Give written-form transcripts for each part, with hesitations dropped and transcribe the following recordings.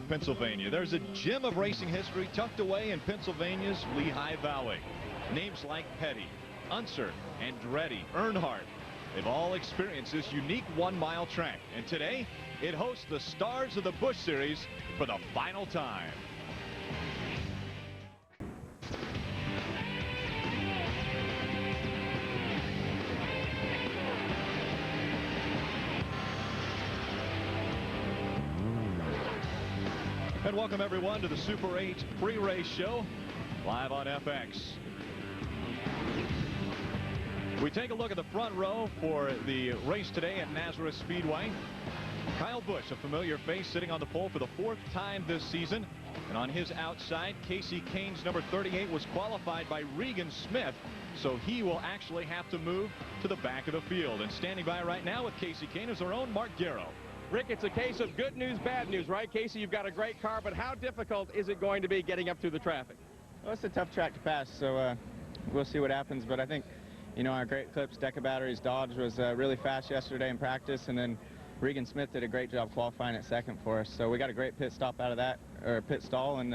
Pennsylvania. There's a gem of racing history tucked away in Pennsylvania's Lehigh Valley. Names like Petty, Unser, Andretti, Earnhardt. They've all experienced this unique one-mile track. And today, it hosts the stars of the Busch Series for the final time. And welcome everyone to the Super 8 pre-race show live on FX. We take a look at the front row for the race today at Nazareth Speedway. Kyle Busch, a familiar face, sitting on the pole for the 4th time this season. And on his outside, Kasey Kahne's number 38 was qualified by Regan Smith, so he will actually have to move to the back of the field. And standing by right now with Kasey Kahne is our own Mark Garrow. Rick, it's a case of good news, bad news, right? Kasey, you've got a great car, but how difficult is it going to be getting up through the traffic? Well, it's a tough track to pass, so we'll see what happens. But I think, you know, our great clips, Deca Batteries, Dodge was really fast yesterday in practice, and then Regan Smith did a great job qualifying at second for us. So we got a great pit stop out of that, or pit stall, and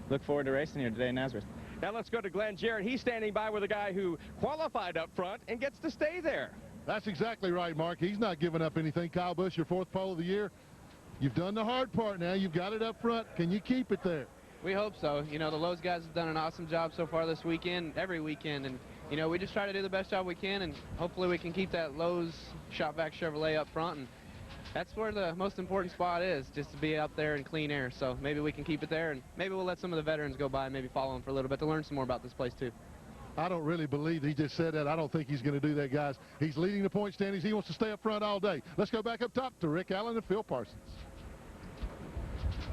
look forward to racing here today in Nazareth. Now let's go to Glenn Jarrett. He's standing by with a guy who qualified up front and gets to stay there. That's exactly right, Mark. He's not giving up anything. Kyle Busch, your 4th pole of the year. You've done the hard part now. You've got it up front. Can you keep it there? We hope so. You know, the Lowe's guys have done an awesome job so far this weekend, every weekend. And, you know, we just try to do the best job we can, and hopefully we can keep that Lowe's Shopvac Chevrolet up front. And that's where the most important spot is, just to be out there in clean air. So maybe we can keep it there, and maybe we'll let some of the veterans go by and maybe follow them for a little bit to learn some more about this place, too. I don't really believe he just said that. I don't think he's going to do that, guys. He's leading the point standings. He wants to stay up front all day. Let's go back up top to Rick Allen and Phil Parsons.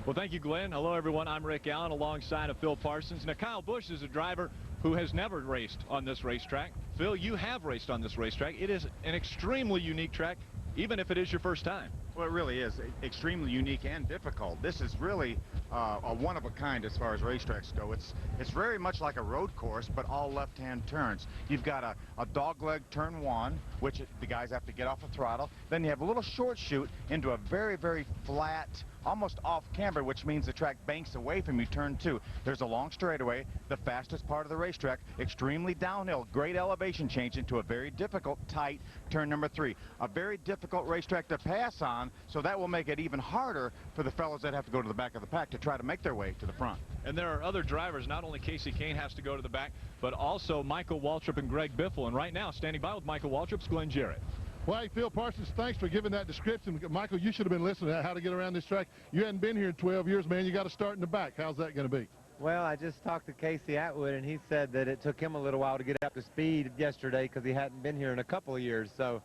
Well, thank you, Glenn. Hello, everyone. I'm Rick Allen alongside of Phil Parsons. Now, Kyle Busch is a driver who has never raced on this racetrack. Phil, you have raced on this racetrack. It is an extremely unique track, even if it is your first time. Well, it really is extremely unique and difficult. This is really a one-of-a-kind as far as racetracks go. It's very much like a road course, but all left-hand turns. You've got a dogleg turn 1, which the guys have to get off the throttle. Then you have a little short shoot into a very, very flat, almost off camber, which means the track banks away from you, turn 2. There's a long straightaway, the fastest part of the racetrack, extremely downhill, great elevation change into a very difficult, tight turn number 3. A very difficult racetrack to pass on, so that will make it even harder for the fellows that have to go to the back of the pack to try to make their way to the front. And there are other drivers. Not only Kasey Kahne has to go to the back, but also Michael Waltrip and Greg Biffle. And right now, standing by with Michael Waltrip's Glenn Jarrett. Well, hey, Phil Parsons, thanks for giving that description. Michael, you should have been listening to how to get around this track. You hadn't been here in 12 years, man. You got to start in the back. How's that going to be? Well, I just talked to Casey Atwood, and he said that it took him a little while to get up to speed yesterday because he hadn't been here in a couple of years. So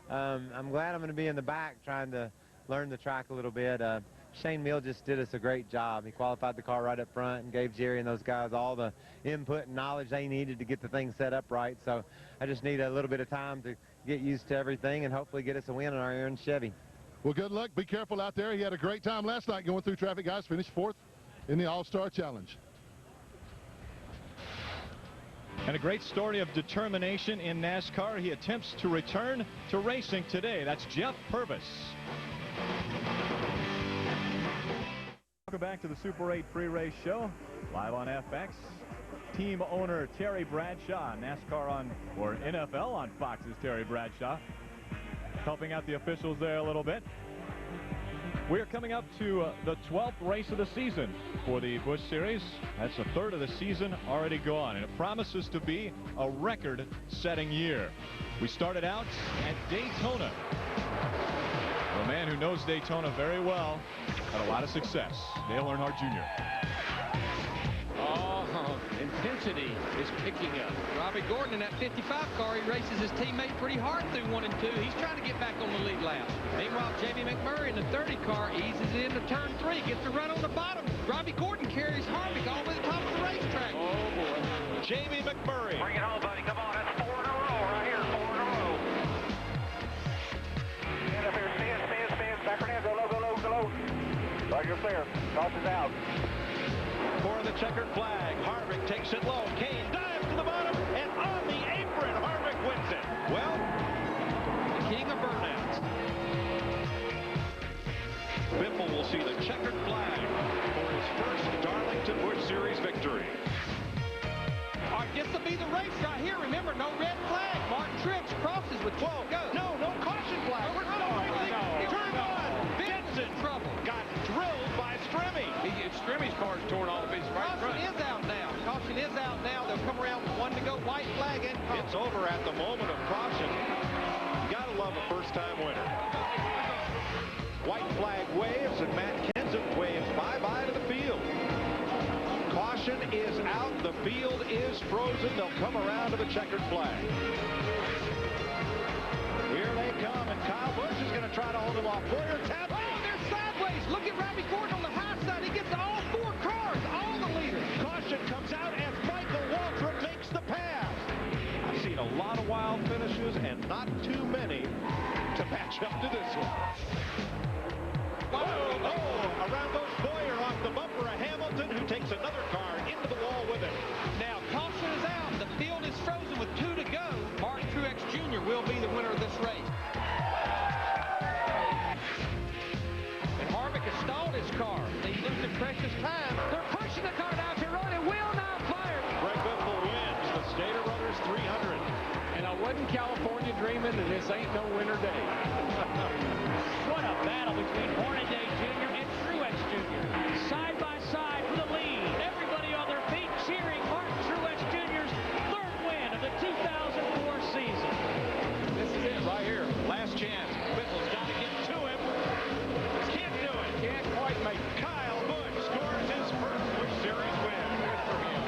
I'm glad I'm going to be in the back trying to learn the track a little bit. Shane Mill just did us a great job. He qualified the car right up front and gave Jerry and those guys all the input and knowledge they needed to get the thing set up right. So I just need a little bit of time to get used to everything and hopefully get us a win on our Aaron Chevy. Well, good luck. Be careful out there. He had a great time last night going through traffic, guys. Finished 4th in the All-Star Challenge. And a great story of determination in NASCAR. He attempts to return to racing today. That's Jeff Purvis. Welcome back to the Super 8 pre-race show, live on FX. Team owner Terry Bradshaw, NASCAR on, or NFL on Fox's Terry Bradshaw, helping out the officials there a little bit. We're coming up to the 12th race of the season for the Busch Series. That's a third of the season already gone, and it promises to be a record-setting year. We started out at Daytona. A man who knows Daytona very well, had a lot of success, Dale Earnhardt Jr. Oh, intensity is picking up. Robbie Gordon in that 55 car, he races his teammate pretty hard through 1 and 2. He's trying to get back on the lead lap. Meanwhile, Jamie McMurray in the 30 car eases into turn 3, gets a run on the bottom. Robbie Gordon carries Harvick all the way to the top of the racetrack. Oh, boy. Jamie McMurray. Bring it home, buddy. Come on. That's 4 in a row right here. 4 in a row. Stand up here. Spin. Back her down. Go low, go low, go low. Right, you're clear. Tosses out. For the checkered flag, Harvick takes it low. Kane dives to the bottom, and on the apron, Harvick wins it. Well, the king of burnouts. Biffle will see the checkered flag for his first Darlington Busch Series victory. All right, this will be the race right here. Remember, no red flag. Martin Truex crosses with 2 to go. No caution flag. We're still racing. Turn 1. Vincent's in trouble. Got drilled by Stremme. Stremme's car's torn off his right front. Caution is out now. Caution is out now. They'll come around with 1 to go. White flag and caution. It's over at the moment of caution. You gotta love a first-time winner. White flag waves, and Matt Kenseth waves bye-bye to the field. Caution is out. The field is frozen. They'll come around to the checkered flag. Here they come, and Kyle Busch is going to try to hold him off. Boyer tap. Oh, they're sideways. Look at Robbie Gordon on the high side. He gets all 4 cars, all the leaders. Caution comes out as Michael Waltrip makes the pass. I've seen a lot of wild finishes and not too many to match up to this one. Oh, around goes Boyer off the bumper of Hamilton, who takes another car into the wall with him. Now, caution is out. The field is frozen with 2 to go. Martin Truex Jr. will be the winner of this race. And Harvick has stalled his car. He's losing precious time. They're pushing the car down to road, and will not fire. Greg Biffle wins the Stater Brothers 300. And I wasn't California dreaming, and this ain't no winter day. What a battle between Hornaday Jr. and Truex Jr. Side by side for the lead. Everybody on their feet cheering Martin Truex Jr.'s 3rd win of the 2004 season. This is it right here. Last chance. Biffle's got to get to him. Can't do it. Can't quite make it. Kyle Busch scores his first Busch Series win. Good for him.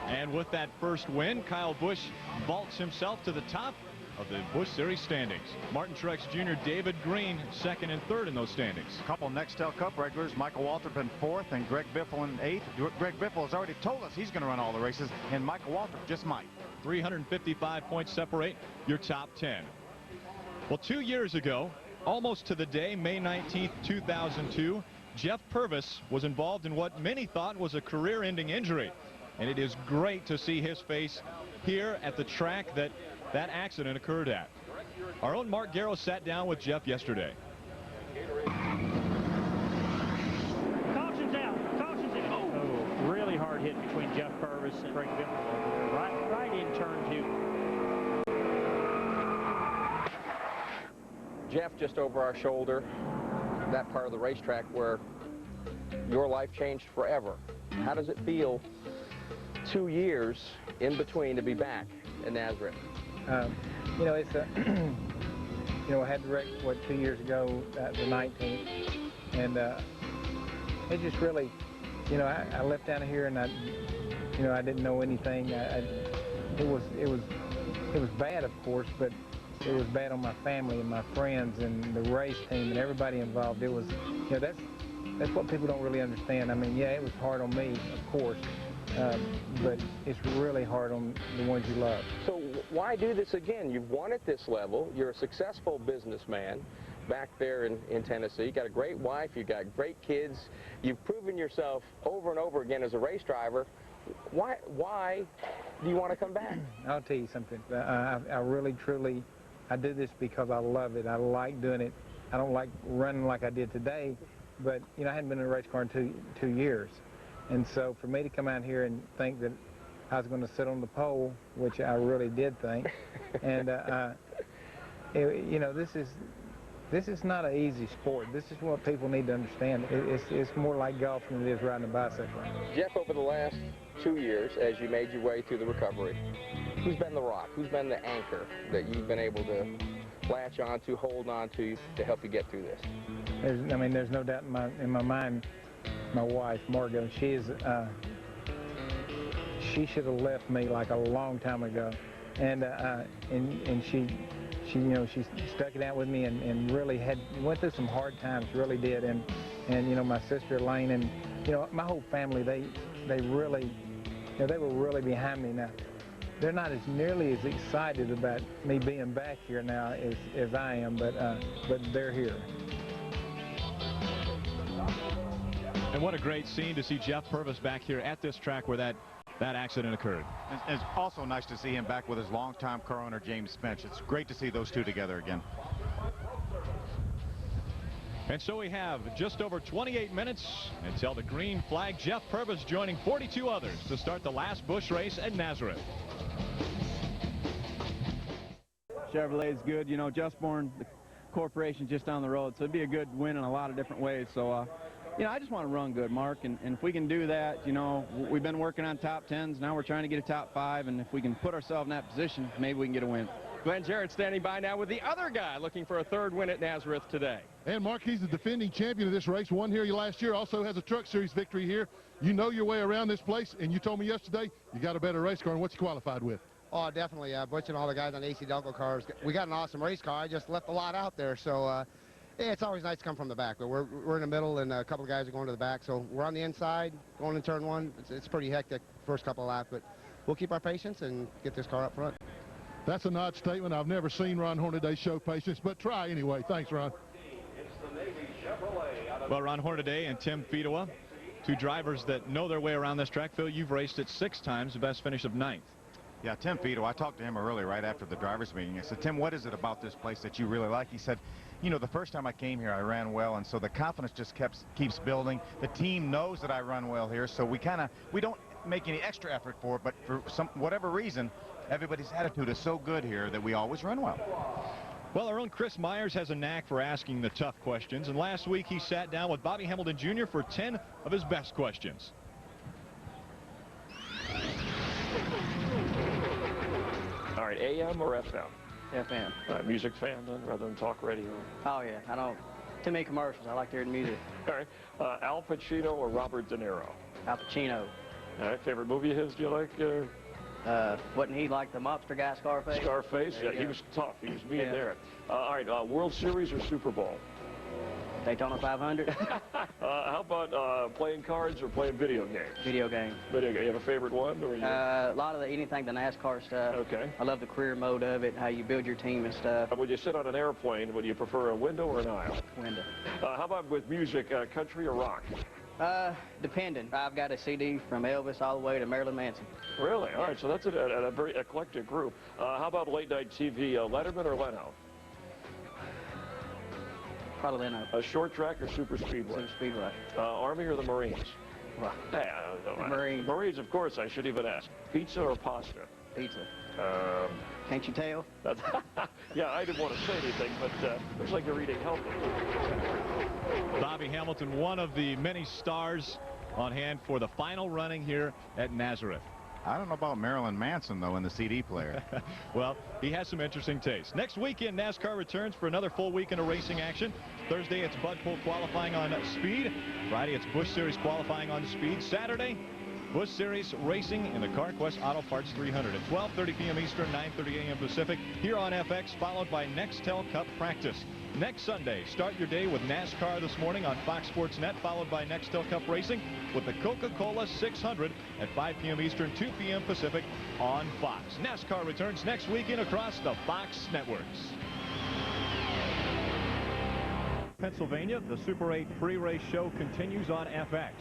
And with that first win, Kyle Busch vaults himself to the top of the Busch Series standings. Martin Truex Jr., David Green, 2nd and 3rd in those standings. A couple Nextel Cup regulars, Michael Waltrip in 4th and Greg Biffle in 8th. Greg Biffle has already told us he's going to run all the races, and Michael Waltrip just might. 355 points separate your top 10. Well, 2 years ago, almost to the day, May 19th, 2002, Jeff Purvis was involved in what many thought was a career-ending injury. And it is great to see his face here at the track that accident occurred at. Our own Mark Garrow sat down with Jeff yesterday. Caution's out. Caution's in. Oh, really hard hit between Jeff Purvis and Greg Biffle. Right in turn 2. Jeff, just over our shoulder, that part of the racetrack where your life changed forever. How does it feel 2 years in between to be back in Nazareth? You know, it's a, you know, I had the wreck, 2 years ago, the 19th, and it just really, you know, I left down here and I didn't know anything. It was bad, of course, but it was bad on my family and my friends and the race team and everybody involved. It was, you know, that's what people don't really understand. I mean, yeah, it was hard on me, of course. But it's really hard on the ones you love. So why do this again? You've won at this level. You're a successful businessman back there in Tennessee. You got a great wife. You've got great kids. You've proven yourself over and over again as a race driver. Why do you want to come back? I'll tell you something. I really, truly, I do this because I love it. I like doing it. I don't like running like I did today, but, you know, I hadn't been in a race car in two years. And so for me to come out here and think that I was going to sit on the pole, which I really did think, and you know, this is not an easy sport. This is what people need to understand. It's more like golf than it is riding a bicycle. Jeff, over the last 2 years, as you made your way through the recovery, who's been the rock? Who's been the anchor that you've been able to latch on to, hold on to help you get through this? There's no doubt in my mind. My wife, Margot, she should have left me like a long time ago, and she you know, she stuck it out with me and really went through some hard times, really did, and you know, my sister Elaine and, you know, my whole family, they really, you know, they were really behind me. Now they're not as nearly as excited about me being back here now as I am, but they're here. And what a great scene to see Jeff Purvis back here at this track where that accident occurred. It's also nice to see him back with his longtime car owner, James Spence. It's great to see those two together again. And so we have just over 28 minutes until the green flag. Jeff Purvis joining 42 others to start the last Busch race at Nazareth. Chevrolet is good. You know, Justborn, the corporation just down the road, so it'd be a good win in a lot of different ways. So, you know, I just want to run good, Mark, and if we can do that, you know, we've been working on top 10s. Now we're trying to get a top 5, and if we can put ourselves in that position, maybe we can get a win. Glenn Jarrett standing by now with the other guy looking for a third win at Nazareth today. And Mark, he's the defending champion of this race. Won here last year. Also has a Truck Series victory here. You know your way around this place, and you told me yesterday you got a better race car. And what you qualified with? Oh, definitely. Butch and all the guys on AC Delco cars. We got an awesome race car. I just left a lot out there, so yeah, it's always nice to come from the back. But we're in the middle, and a couple of guys are going to the back. So we're on the inside, going to turn 1. It's pretty hectic first couple of laps, but we'll keep our patience and get this car up front. That's an odd statement. I've never seen Ron Hornaday show patience, but try anyway. Thanks, Ron. Well, Ron Hornaday and Tim Fedowa, two drivers that know their way around this track. Phil, you've raced it 6 times, the best finish of 9th. Yeah, Tim Fedowa, I talked to him earlier right after the drivers meeting. I said, Tim, what is it about this place that you really like? He said, you know, the first time I came here, I ran well, and so the confidence just keeps building. The team knows that I run well here, so we don't make any extra effort for it, but for whatever reason, everybody's attitude is so good here that we always run well. Well, our own Chris Myers has a knack for asking the tough questions, and last week he sat down with Bobby Hamilton Jr. for 10 of his best questions. All right, AM or FM? FM. Music fan then, rather than talk radio? Oh, yeah. I don't. Too many commercials. I like to hear the music. All right. Al Pacino or Robert De Niro? Al Pacino. All right. Favorite movie of his do you like? Wasn't he like the mobster guy, Scarface? Scarface? Yeah, he was tough. He was mean there. All right. World Series or Super Bowl? Daytona 500. How about playing cards or playing video games? Video games. Video game. You have a favorite one? Or a lot of anything the NASCAR stuff. Okay. I love the career mode of it, how you build your team and stuff. When you sit on an airplane, would you prefer a window or an aisle? Window. How about with music, country or rock? Depending. I've got a CD from Elvis all the way to Marilyn Manson. Really? All right, so that's a very eclectic group. How about late night TV, Letterman or Leno? Probably Leno. A short track or super speedway? Super speedway. Army or the Marines? Well, Marines. Marines, of course, I should even ask. Pizza or pasta? Pizza. Can't you tell? Yeah, I didn't want to say anything, but looks like you're eating healthy. Bobby Hamilton, one of the many stars on hand for the final running here at Nazareth. I don't know about Marilyn Manson, though, in the CD player. Well, he has some interesting taste. Next weekend, NASCAR returns for another full weekend of racing action. Thursday, it's Bud Pool qualifying on speed. Friday, it's Busch Series qualifying on speed. Saturday, Busch Series racing in the CarQuest Auto Parts 300 at 12:30 p.m. Eastern, 9:30 a.m. Pacific, here on FX, followed by Nextel Cup practice. Next Sunday, start your day with NASCAR this morning on Fox Sports Net, followed by Nextel Cup Racing with the Coca-Cola 600 at 5 p.m. Eastern, 2 p.m. Pacific on Fox. NASCAR returns next weekend across the Fox networks. Pennsylvania, the Super 8 pre-race show continues on FX.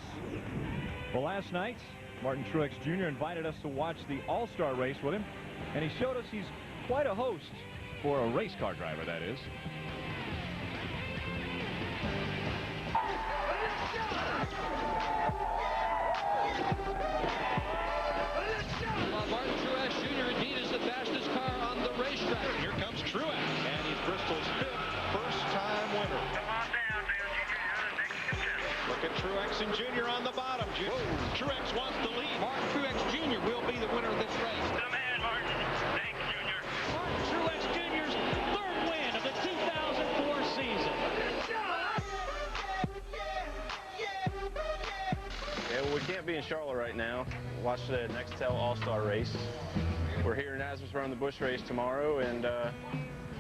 Well, last night, Martin Truex Jr. invited us to watch the All-Star race with him, and he showed us he's quite a host for a race car driver, that is. Martin Truex Jr. indeed is the fastest car on the racetrack. Here comes Truex, and he's Bristol's 5th first-time winner. Look at Truex and Jr. on the bottom. Truex wants the lead. Martin Truex Jr. will be the winner of this race. Come in, Martin. Thanks, Jr. Martin Truex Jr.'s 3rd win of the 2004 season. Yeah, well, we can't be in Charlotte right now. Watch the Nextel All-Star race. We're here in Nazareth running the Busch race tomorrow, and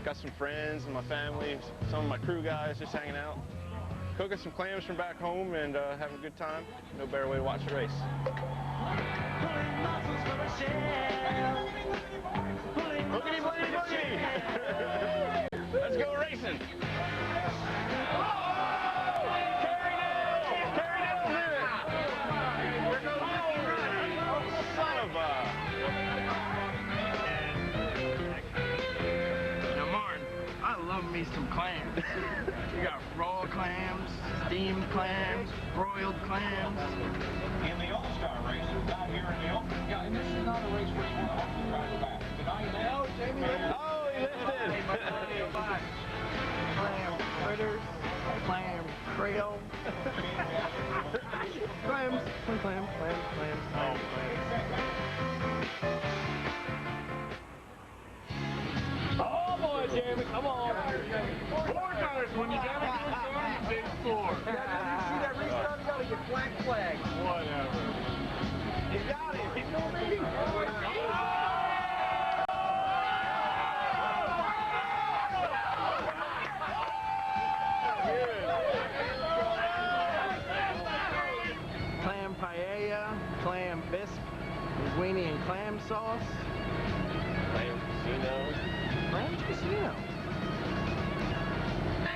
got some friends and my family, some of my crew guys just hanging out. Cooking some clams from back home and having a good time. No better way to watch the race. Boogity, boogity, boogity! Let's go racing! Now, Martin, I love me some clams. You got raw clams. clams, steamed clams, broiled clams. In the All-Star race, we've got here in the open. Yeah, and this is not a race where you want to hope the driver back. Tonight, now, Jamie. Oh, he lifted. Clam fritters, clam krill. Clams. Oh, boy, Jamie, come on. 4 guys, when you got to do it, you take 4. You see that restart? You got to get black flag. Whatever. You got him. You know me. Clam paella, clam bisque, linguine and clam sauce. Clam casino. Clam casino.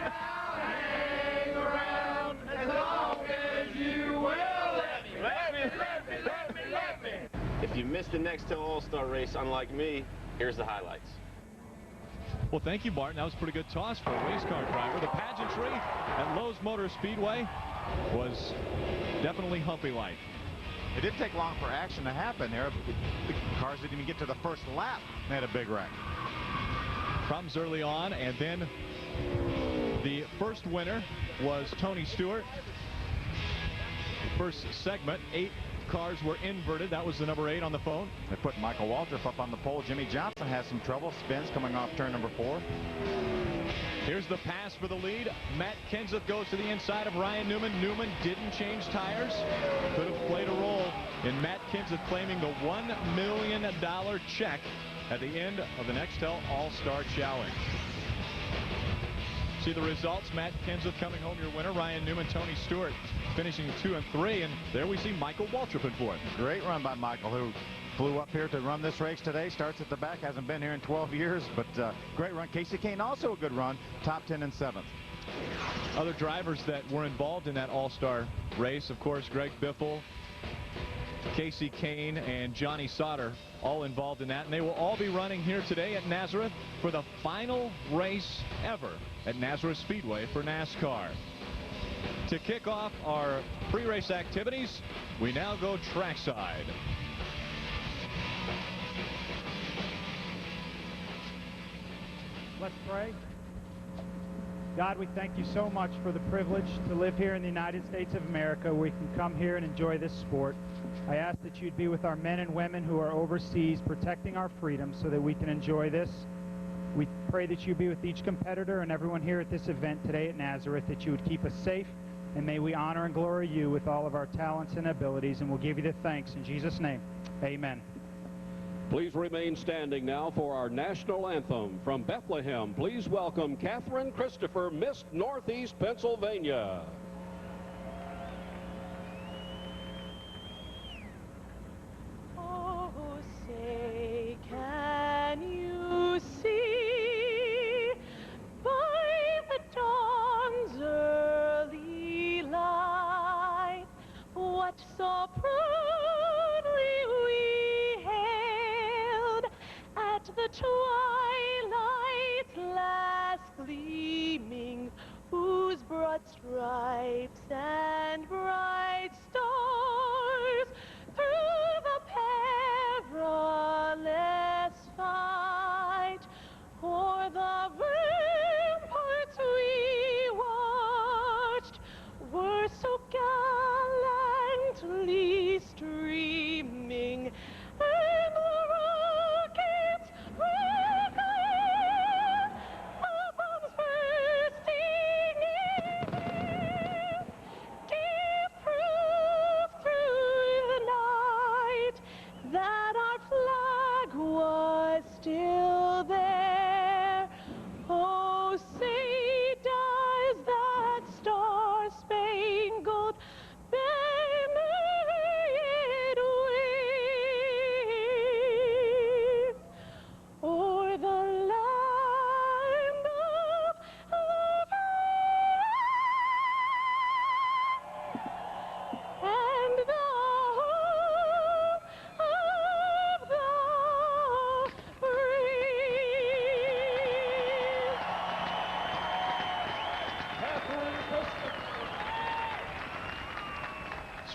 Hang around as long as you will. Let me. If you missed the NEXTEL All-Star race, unlike me, here's the highlights. Well, thank you, Martin. That was a pretty good toss for a race car driver. The pageantry at Lowe's Motor Speedway was definitely humpy-like. It didn't take long for action to happen there. The cars didn't even get to the first lap. They had a big wreck. Problems early on, and then the first winner was Tony Stewart. First segment, 8 cars were inverted. That was the number 8 on the phone. They put Michael Waltrip up on the pole. Jimmy Johnson has some trouble. Spins coming off turn number 4. Here's the pass for the lead. Matt Kenseth goes to the inside of Ryan Newman. Newman didn't change tires. Could have played a role in Matt Kenseth claiming the $1 million check at the end of the NEXTEL All-Star Challenge. See the results. Matt Kenseth coming home your winner. Ryan Newman, Tony Stewart finishing 2 and 3. And there we see Michael Waltrip in 4th. Great run by Michael, who flew up here to run this race today. Starts at the back. Hasn't been here in 12 years, but great run. Casey Kane, also a good run. Top 10 and 7th. Other drivers that were involved in that All-Star race, of course, Greg Biffle, Casey Kane, and Johnny Sauter, all involved in that. And they will all be running here today at Nazareth for the final race ever at Nazareth Speedway for NASCAR. To kick off our pre-race activities, we now go trackside. Let's pray. God, we thank you so much for the privilege to live here in the United States of America, where we can come here and enjoy this sport. I ask that you'd be with our men and women who are overseas, protecting our freedom so that we can enjoy this. We pray that you be with each competitor and everyone here at this event today at Nazareth, that you would keep us safe, and may we honor and glory you with all of our talents and abilities, and we'll give you the thanks in Jesus' name. Amen. Please remain standing now for our national anthem. From Bethlehem, please welcome Catherine Christopher, Miss Northeast Pennsylvania. Oh, say, can you see by the dawn's early light what so proudly we hailed at the twilight's last gleaming, whose broad stripes and bright stars through the perilous fight o'er the ramparts we watched were so gallantly streaming, and the rockets rang out, the bombs bursting in air. Give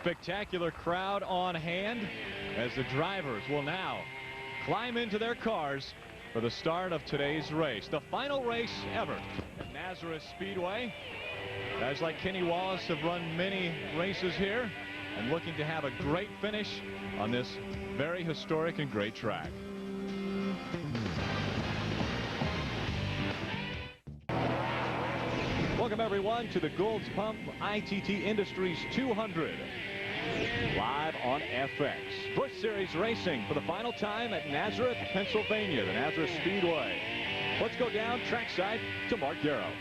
spectacular crowd on hand as the drivers will now climb into their cars for the start of today's race. The final race ever at Nazareth Speedway. Guys like Kenny Wallace have run many races here and looking to have a great finish on this very historic and great track. Welcome everyone to the Goulds Pump ITT Industries 200. Live on FX. Busch Series racing for the final time at Nazareth, Pennsylvania, the Nazareth Speedway. Let's go down trackside to Mark Garrow.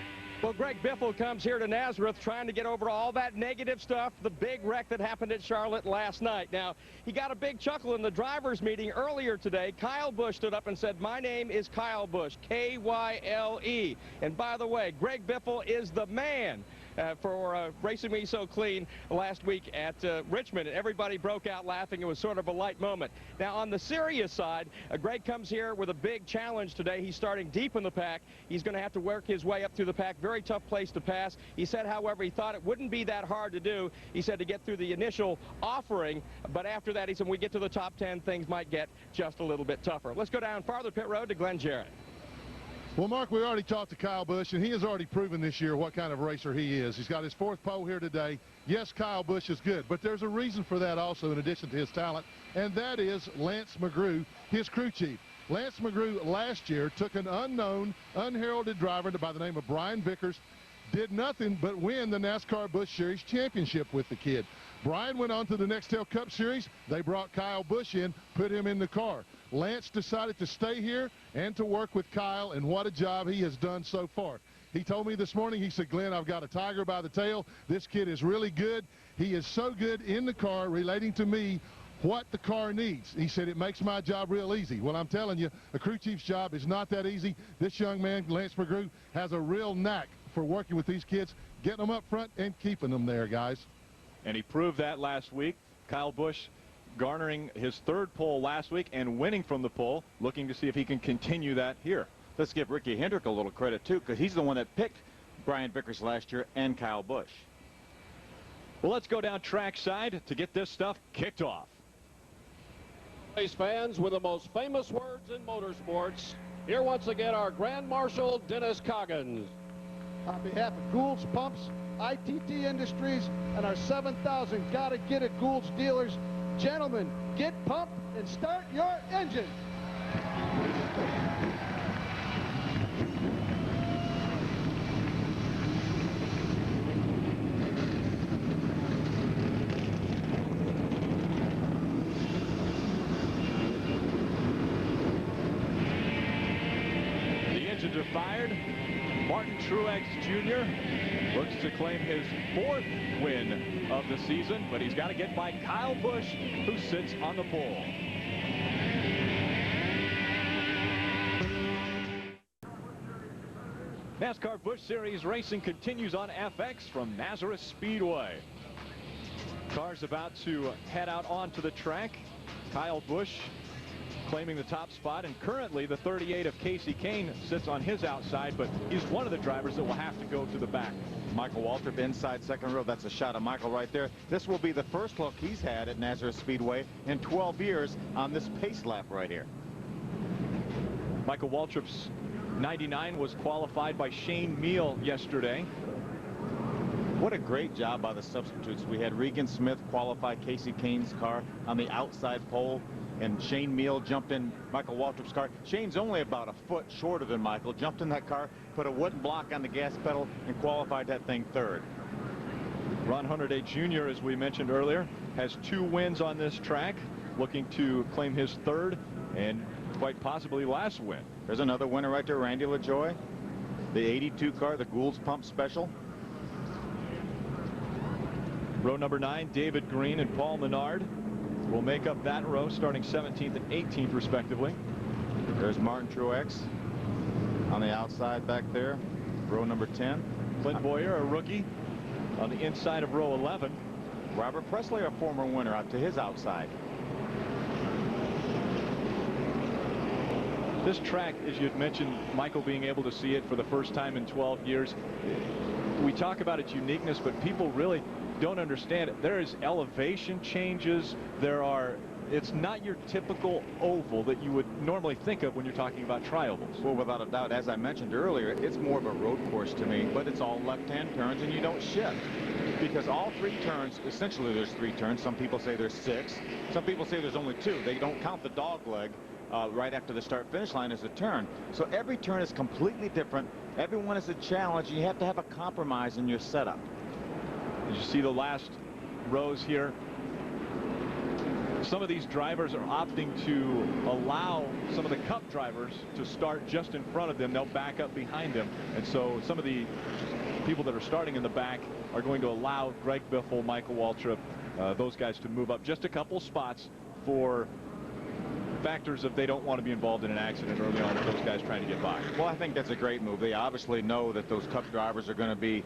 Well, Greg Biffle comes here to Nazareth trying to get over all that negative stuff, the big wreck that happened at Charlotte last night. Now, he got a big chuckle in the drivers' meeting earlier today. Kyle Busch stood up and said, "My name is Kyle Busch, K-Y-L-E. And by the way, Greg Biffle is the man for racing me so clean last week at Richmond. And everybody broke out laughing. It was sort of a light moment. Now, on the serious side, Greg comes here with a big challenge today. He's starting deep in the pack. He's going to have to work his way up through the pack. Very tough place to pass. He said, however, he thought it wouldn't be that hard to do. He said to get through the initial offering, but after that, he said, when we get to the top 10, things might get just a little bit tougher. Let's go down farther pit road to Glenn Jarrett. Well, Mark, we already talked to Kyle Busch, and he has already proven this year what kind of racer he is. He's got his 4th pole here today. Yes, Kyle Busch is good, but there's a reason for that also in addition to his talent, and that is Lance McGrew, his crew chief. Lance McGrew last year took an unknown, unheralded driver by the name of Brian Vickers, did nothing but win the NASCAR Busch Series championship with the kid. Brian went on to the Nextel Cup Series. They brought Kyle Busch in, put him in the car. Lance decided to stay here and to work with Kyle, and what a job he has done so far. He told me this morning, he said, "Glenn, I've got a tiger by the tail. This kid is really good. He is so good in the car relating to me what the car needs." He said, "It makes my job real easy." Well, I'm telling you, a crew chief's job is not that easy. This young man, Lance McGrew, has a real knack for working with these kids, getting them up front and keeping them there, guys. And he proved that last week. Kyle Busch garnering his 3rd pole last week and winning from the pole, looking to see if he can continue that here. Let's give Ricky Hendrick a little credit, too, because he's the one that picked Brian Vickers last year and Kyle Busch. Well, let's go down trackside to get this stuff kicked off. Race fans, with the most famous words in motorsports, here once again our Grand Marshal Dennis Coggins. On behalf of Goulds Pumps, ITT Industries, and our 7,000 Gotta Get It Goulds dealers, gentlemen, get pumped and start your engine. The engines are fired. Martin Truex Jr. looks to claim his 4th win of the season, but he's got to get by Kyle Busch, who sits on the pole. NASCAR Busch Series racing continues on FX from Nazareth Speedway. Cars about to head out onto the track. Kyle Busch claiming the top spot, and currently the 38 of Casey Kane sits on his outside, but he's one of the drivers that will have to go to the back. Michael Waltrip inside 2nd row. That's a shot of Michael right there. This will be the first look he's had at Nazareth Speedway in 12 years on this pace lap right here. Michael Waltrip's 99 was qualified by Shane Meal yesterday. What a great job by the substitutes. We had Regan Smith qualify Casey Kane's car on the outside pole, and Shane Meal jumped in Michael Waltrip's car. Shane's only about a foot shorter than Michael, jumped in that car, put a wooden block on the gas pedal, and qualified that thing 3rd. Ron Hunterday Jr., as we mentioned earlier, has 2 wins on this track, looking to claim his 3rd and quite possibly last win. There's another winner right there, Randy LaJoy. The 82 car, the Goulds Pump Special. Row number 9, David Green and Paul Menard will make up that row, starting 17th and 18th respectively. There's Martin Truex on the outside back there, row number 10. Clint Boyer, a rookie, on the inside of row 11. Robert Presley, a former winner, up to his outside. This track, as you had mentioned, Michael being able to see it for the first time in 12 years, we talk about its uniqueness, but people really don't understand it. There is elevation changes. It's not your typical oval that you would normally think of when you're talking about tri-ovals. Well, without a doubt, as I mentioned earlier, it's more of a road course to me, but it's all left-hand turns and you don't shift. Because all 3 turns, essentially there's 3 turns. Some people say there's 6. Some people say there's only 2. They don't count the dog leg right after the start-finish line as a turn. So every turn is completely different. Everyone is a challenge. You have to have a compromise in your setup. As you see the last rows here, some of these drivers are opting to allow some of the Cup drivers to start just in front of them. They'll back up behind them. And so some of the people that are starting in the back are going to allow Greg Biffle, Michael Waltrip, those guys to move up just a couple spots for factors if they don't want to be involved in an accident early on with those guys trying to get by. Well, I think that's a great move. They obviously know that those Cup drivers are going to be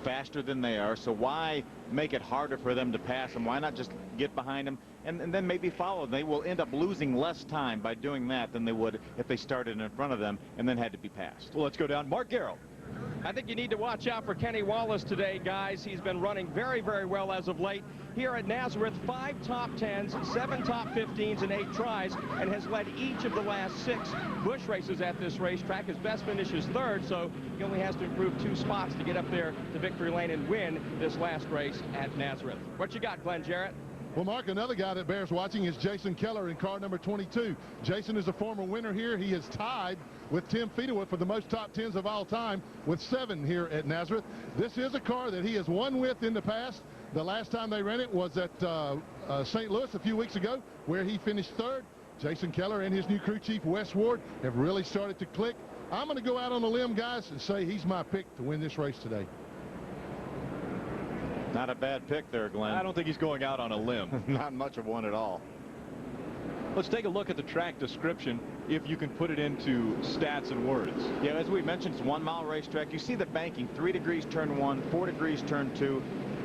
faster than they are, so why make it harder for them to pass them? Why not just get behind them and then maybe follow them? They will end up losing less time by doing that than they would if they started in front of them and then had to be passed. Well, let's go down. Mark Garrow. I think you need to watch out for Kenny Wallace today, guys. He's been running very, very well as of late. Here at Nazareth, 5 top 10s, 7 top 15s, and 8 tries, and has led each of the last 6 Busch races at this racetrack. His best finish is 3rd, so he only has to improve 2 spots to get up there to victory lane and win this last race at Nazareth. What you got, Glenn Jarrett? Well, Mark, another guy that bears watching is Jason Keller in car number 22. Jason is a former winner here. He is tied with Tim Fedewa for the most top 10s of all time with 7 here at Nazareth. This is a car that he has won with in the past. The last time they ran it was at St. Louis a few weeks ago, where he finished 3rd. Jason Keller and his new crew chief, Wes Ward, have really started to click. I'm going to go out on a limb, guys, and say he's my pick to win this race today. Not a bad pick there, Glenn. I don't think he's going out on a limb. Not much of one at all. Let's take a look at the track description, if you can put it into stats and words. Yeah, as we mentioned, it's 1 mile racetrack. You see the banking, 3 degrees turn 1, 4 degrees turn 2,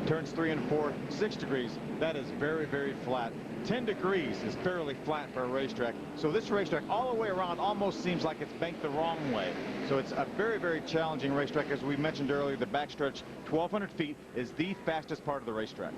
turns 3 and 4, 6 degrees. That is very, very flat. 10 degrees is fairly flat for a racetrack. So this racetrack all the way around almost seems like it's banked the wrong way. So it's a very, very challenging racetrack. As we mentioned earlier, the backstretch, 1,200 feet, is the fastest part of the racetrack.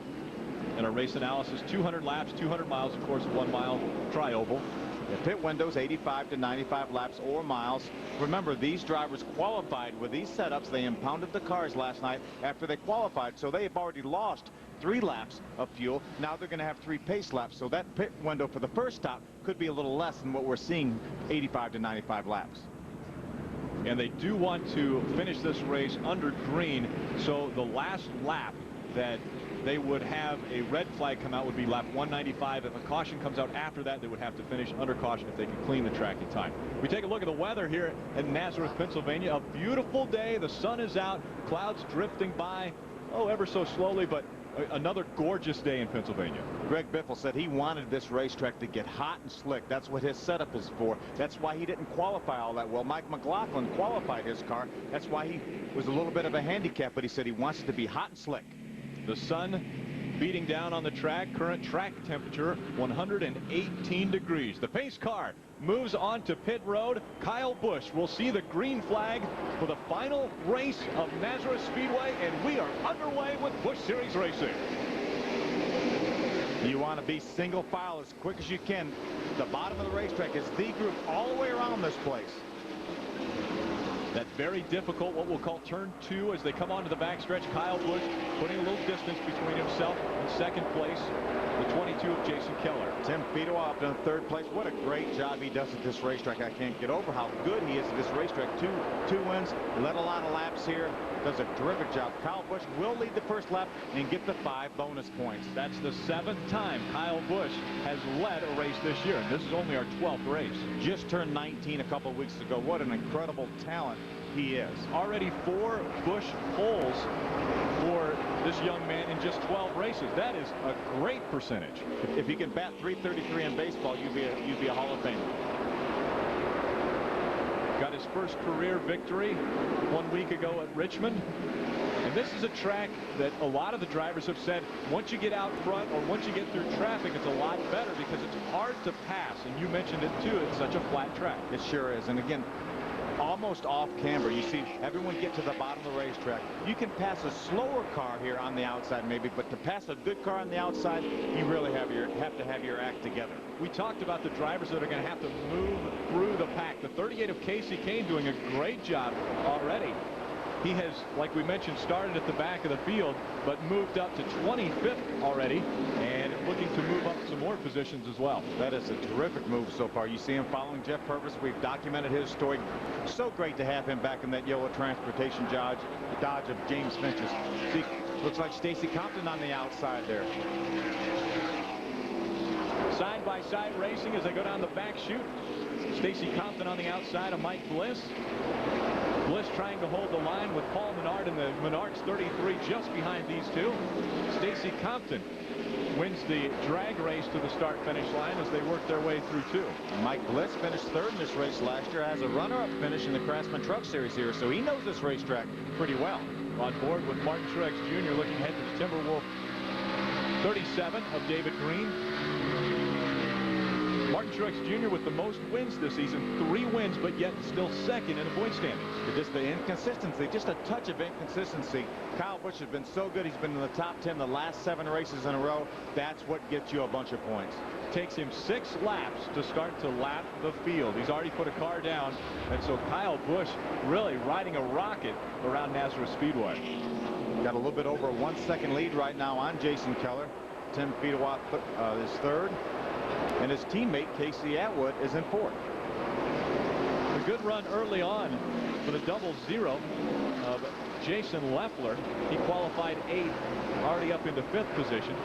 And a race analysis, 200 laps, 200 miles, of course, 1 mile tri-oval. The pit windows 85 to 95 laps or miles. Remember, these drivers qualified with these setups. They impounded the cars last night after they qualified, so they have already lost 3 laps of fuel. Now they're going to have 3 pace laps, so that pit window for the first stop could be a little less than what we're seeing, 85 to 95 laps. And they do want to finish this race under green, so the last lap that they would have a red flag come out would be lap 195. If a caution comes out after that, they would have to finish under caution if they can clean the track in time. We take a look at the weather here in Nazareth, Pennsylvania. A beautiful day. The sun is out. Clouds drifting by, ever so slowly, but another gorgeous day in Pennsylvania. Greg Biffle said he wanted this racetrack to get hot and slick. That's what his setup is for. That's why he didn't qualify all that well. Mike McLaughlin qualified his car. That's why he was a little bit of a handicap, but he said he wants it to be hot and slick. The sun beating down on the track. Current track temperature 118 degrees. The pace car moves on to pit road. Kyle Busch will see the green flag for the final race of Nazareth Speedway, and we are underway with Busch Series racing. You want to be single file as quick as you can. The bottom of the racetrack is the group all the way around this place. That very difficult, what we'll call turn 2, as they come onto the backstretch. Kyle Busch putting a little distance between himself and second place, the 22 of Jason Keller. Tim Fedewa up in 3rd place. What a great job he does at this racetrack. I can't get over how good he is at this racetrack. Two wins, led a lot of laps here. Does a terrific job. Kyle Busch will lead the first lap and get the 5 bonus points. That's the 7th time Kyle Busch has led a race this year, and this is only our 12th race. Just turned 19 a couple of weeks ago. What an incredible talent he is. Already 4 Busch poles for this young man in just 12 races. That is a great percentage. If you can bat .333 in baseball, you'd be a Hall of Famer. Got his first career victory 1 week ago at Richmond. And this is a track that a lot of the drivers have said, once you get out front or once you get through traffic, it's a lot better because it's hard to pass. And you mentioned it too, it's such a flat track. It sure is. And again, all almost off camber. You see everyone get to the bottom of the racetrack. You can pass a slower car here on the outside maybe, but to pass a good car on the outside, you really have to have your act together. We talked about the drivers that are going to have to move through the pack. The 38 of Casey Kane doing a great job already. He has, like we mentioned, started at the back of the field, but moved up to 25th already, and looking to move up some more positions as well. That is a terrific move so far. You see him following Jeff Purvis. We've documented his story. So great to have him back in that yellow transportation Dodge of James Finch's. See, looks like Stacy Compton on the outside there. Side-by-side racing as they go down the back chute. Stacy Compton on the outside of Mike Bliss. Bliss trying to hold the line with Paul Menard in the Menard's 33 just behind these two. Stacy Compton wins the drag race to the start-finish line as they work their way through two. Mike Bliss finished third in this race last year, has a runner-up finish in the Craftsman Truck Series here, so he knows this racetrack pretty well. On board with Martin Truex Jr. looking ahead to the Timberwolf 37 of David Green. Martin Truex Jr. with the most wins this season, 3 wins, but yet still second in the point standings. Just the inconsistency, just a touch of inconsistency. Kyle Busch has been so good. He's been in the top 10 the last 7 races in a row. That's what gets you a bunch of points. Takes him 6 laps to start to lap the field. He's already put a car down, and so Kyle Busch really riding a rocket around Nazareth Speedway. Got a little bit over a 1-second lead right now on Jason Keller. Tim Fedewa is third. And his teammate Casey Atwood is in fourth. A good run early on for the 0-0 of Jason Leffler. He qualified 8th, already up into 5th position.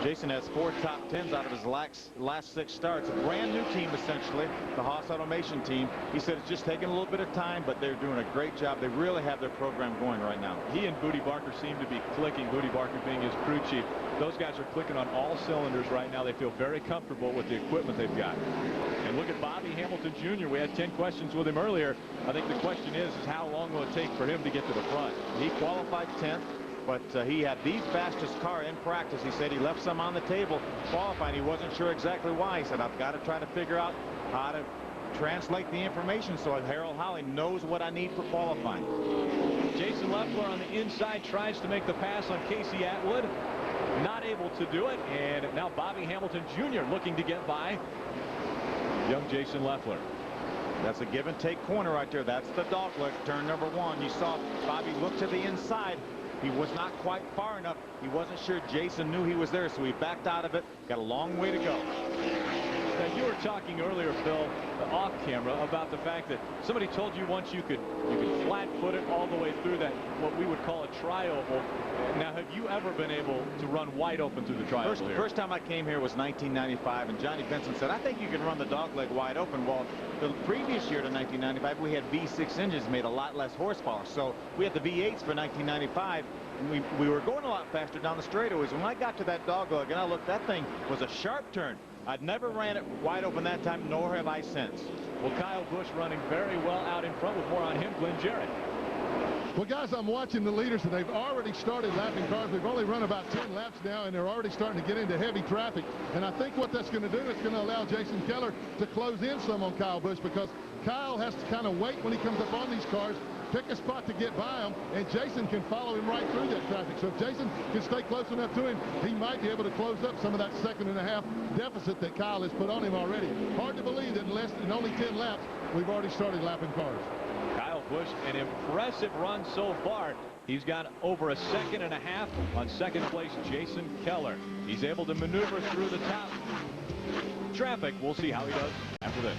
Jason has 4 top 10s out of his last 6 starts. A brand new team, essentially, the Haas Automation team. He said it's just taking a little bit of time, but they're doing a great job. They really have their program going right now. He and Booty Barker seem to be clicking. Booty Barker being his crew chief. Those guys are clicking on all cylinders right now. They feel very comfortable with the equipment they've got. And look at Bobby Hamilton Jr. We had 10 questions with him earlier. I think the question is how long will it take for him to get to the front? He qualified 10th. But he had the fastest car in practice. He said he left some on the table qualifying. He wasn't sure exactly why. He said, I've got to try to figure out how to translate the information so Harold Holley knows what I need for qualifying. Jason Leffler on the inside tries to make the pass on Casey Atwood. Not able to do it. And now Bobby Hamilton Jr. looking to get by young Jason Leffler. That's a give and take corner right there. That's the dogleg, turn number 1. You saw Bobby look to the inside. He was not quite far enough. He wasn't sure Jason knew he was there, so he backed out of it. Got a long way to go. Now, you were talking earlier, Phil, off camera, about the fact that somebody told you once you could flat foot it all the way through that, what we would call a tri-oval. Now, have you ever been able to run wide open through the tri-oval here? First time I came here was 1995, and Johnny Benson said, I think you can run the dogleg wide open. Well, the previous year to 1995, we had V6 engines, made a lot less horsepower. So we had the V8s for 1995, and we were going a lot faster down the straightaways. When I got to that dogleg and I looked, that thing was a sharp turn. I'd never ran it wide open that time, nor have I since. Well, Kyle Busch running very well out in front with more on him, Glenn Jarrett. Well, guys, I'm watching the leaders, and they've already started lapping cars. They've only run about 10 laps now, and they're already starting to get into heavy traffic. And I think what that's going to do is going to allow Jason Keller to close in some on Kyle Busch, because Kyle has to kind of wait when he comes up on these cars, pick a spot to get by him, and Jason can follow him right through that traffic. So if Jason can stay close enough to him, he might be able to close up some of that 2.5-second deficit that Kyle has put on him already. Hard to believe that in only 10 laps, we've already started lapping cars. Kyle Busch, an impressive run so far. He's got over 1.5 seconds on second place Jason Keller. He's able to maneuver through the top traffic. We'll see how he does after this.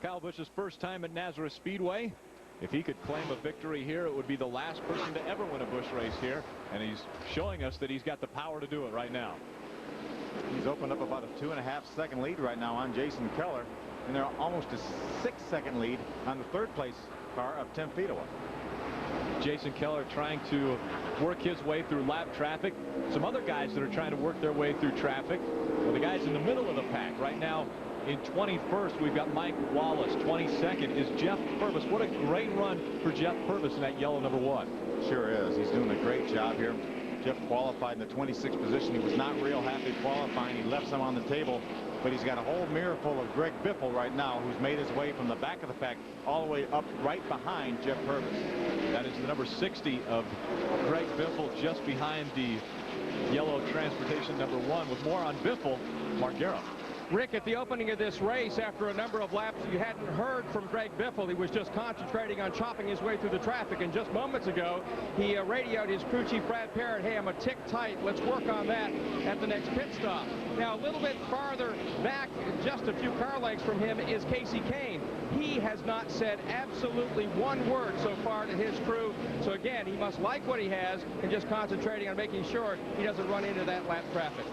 Kyle Busch's first time at Nazareth Speedway. If he could claim a victory here, it would be the last person to ever win a Busch race here, and he's showing us that he's got the power to do it right now. He's opened up about a 2.5-second lead right now on Jason Keller, and they're almost a 6-second lead on the third place car of Tim Fedewa. Jason Keller trying to work his way through lap traffic. Some other guys that are trying to work their way through traffic. Well, the guys in the middle of the pack right now. In 21st, we've got Mike Wallace. 22nd is Jeff Purvis. What a great run for Jeff Purvis in that yellow number 1. Sure is. He's doing a great job here. Jeff qualified in the 26th position. He was not real happy qualifying. He left some on the table, but he's got a whole mirror full of Greg Biffle right now, who's made his way from the back of the pack all the way up right behind Jeff Purvis. That is the number 60 of Greg Biffle, just behind the yellow transportation number 1. With more on Biffle, Mark Garrow. Rick, at the opening of this race, after a number of laps, you hadn't heard from Greg Biffle. He was just concentrating on chopping his way through the traffic. And just moments ago, he radioed his crew chief, Brad Parrott, hey, I'm a tick tight. Let's work on that at the next pit stop. Now, a little bit farther back, just a few car lengths from him, is Kasey Kahne. He has not said absolutely one word so far to his crew. So, again, he must like what he has and just concentrating on making sure he doesn't run into that lap traffic.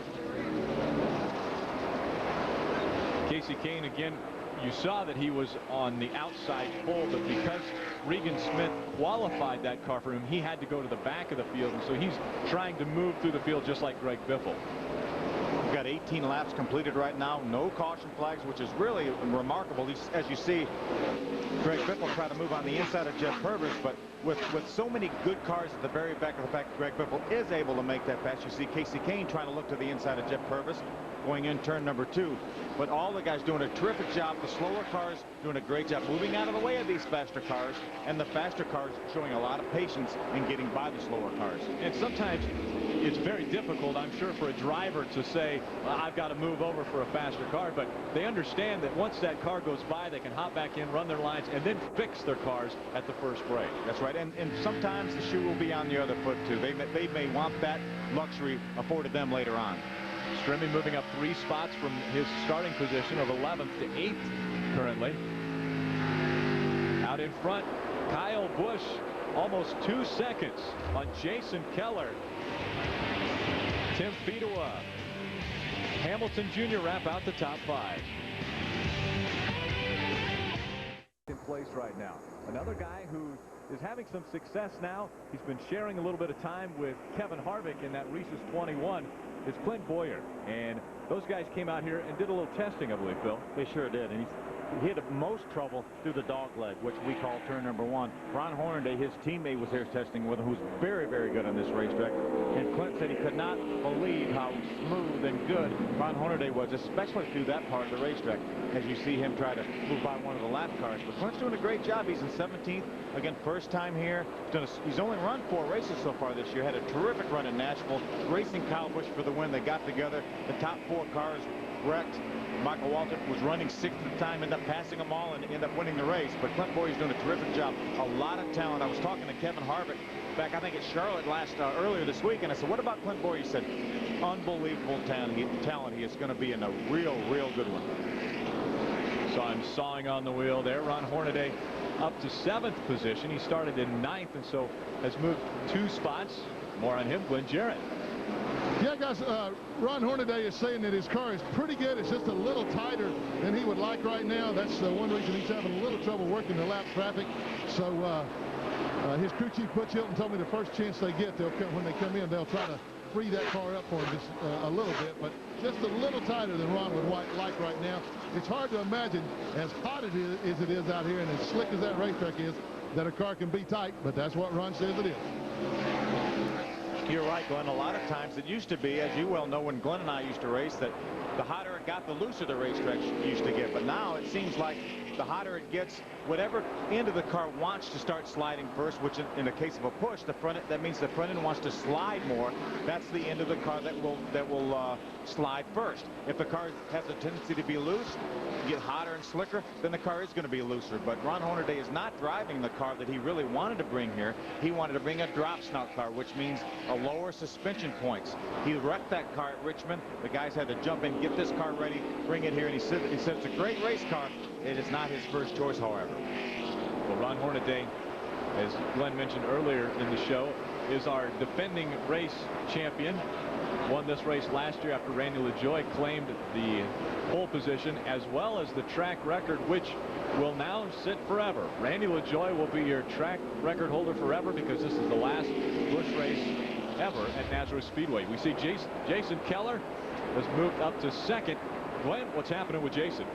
Kasey Kahne, again, you saw that he was on the outside pole, but because Regan Smith qualified that car for him, he had to go to the back of the field, and so he's trying to move through the field just like Greg Biffle. We've got 18 laps completed right now, no caution flags, which is really remarkable. As you see, Greg Biffle try to move on the inside of Jeff Purvis, but with so many good cars at the very back of the pack, Greg Biffle is able to make that pass. You see Kasey Kahne trying to look to the inside of Jeff Purvis, going in turn number 2. But all the guys doing a terrific job. The slower cars doing a great job moving out of the way of these faster cars, and the faster cars showing a lot of patience in getting by the slower cars. And sometimes it's very difficult, I'm sure, for a driver to say, well, I've got to move over for a faster car, but they understand that once that car goes by, they can hop back in, run their lines, and then fix their cars at the first break. That's right, and sometimes the shoe will be on the other foot too. They may want that luxury afforded them later on. Strimmy moving up 3 spots from his starting position of 11th to 8th currently. Out in front, Kyle Busch, almost 2 seconds on Jason Keller. Tim Fedewa, Hamilton Jr. wrap out the top 5. In place right now. Another guy who is having some success now. He's been sharing a little bit of time with Kevin Harvick in that Reese's 21. It's Clint Boyer, and those guys came out here and did a little testing, I believe, Phil. They sure did, and he had the most trouble through the dog leg, which we call turn number 1. Ron Hornaday, his teammate, was here testing with him, who's very, very good on this racetrack. And Clint said he could not believe how smooth and good Ron Hornaday was, especially through that part of the racetrack, as you see him try to move by one of the lap cars. But Clint's doing a great job. He's in 17th. Again, first time here. He's only run 4 races so far this year. Had a terrific run in Nashville, racing Kyle Busch for the win. They got together. The top 4 cars wrecked. Michael Waltrip was running 6th at the time, ended up passing them all and ended up winning the race. But Clint Boyer's doing a terrific job. A lot of talent. I was talking to Kevin Harvick back, I think, at Charlotte earlier this week, and I said, what about Clint Boyer? He said, unbelievable talent. He is going to be in a real good one. So I'm sawing on the wheel there. Ron Hornaday up to 7th position. He started in 9th, and so has moved 2 spots. More on him, Glenn Jarrett. Yeah, guys, Ron Hornaday is saying that his car is pretty good. It's just a little tighter than he would like right now. That's one reason he's having a little trouble working the lap traffic. So his crew chief, Butch Hilton, told me the first chance they get, when they come in, they'll try to free that car up for him just a little bit, but just a little tighter than Ron would like right now. It's hard to imagine, as hot as it is out here and as slick as that racetrack is, that a car can be tight, but that's what Ron says it is. You're right, Glenn. A lot of times it used to be, as you well know, when Glenn and I used to race, that the hotter it got, the looser the racetrack used to get. But now it seems like the hotter it gets, whatever end of the car wants to start sliding first, which in the case of a push, that means the front end wants to slide more. That's the end of the car that will slide first. If the car has a tendency to be loose, get hotter and slicker, then the car is going to be looser. But Ron Hornaday is not driving the car that he really wanted to bring here. He wanted to bring a drop snout car, which means a lower suspension points. He wrecked that car at Richmond. The guys had to jump in, get this car ready, bring it here, and he said it's a great race car. It is not his first choice, however. Well, Ron Hornaday, as Glenn mentioned earlier in the show, is our defending race champion. Won this race last year after Randy LaJoie claimed the pole position as well as the track record, which will now sit forever. Randy LaJoie will be your track record holder forever because this is the last Busch race ever at Nazareth Speedway. We see Jason Keller has moved up to 2nd. Glenn, what's happening with Jason?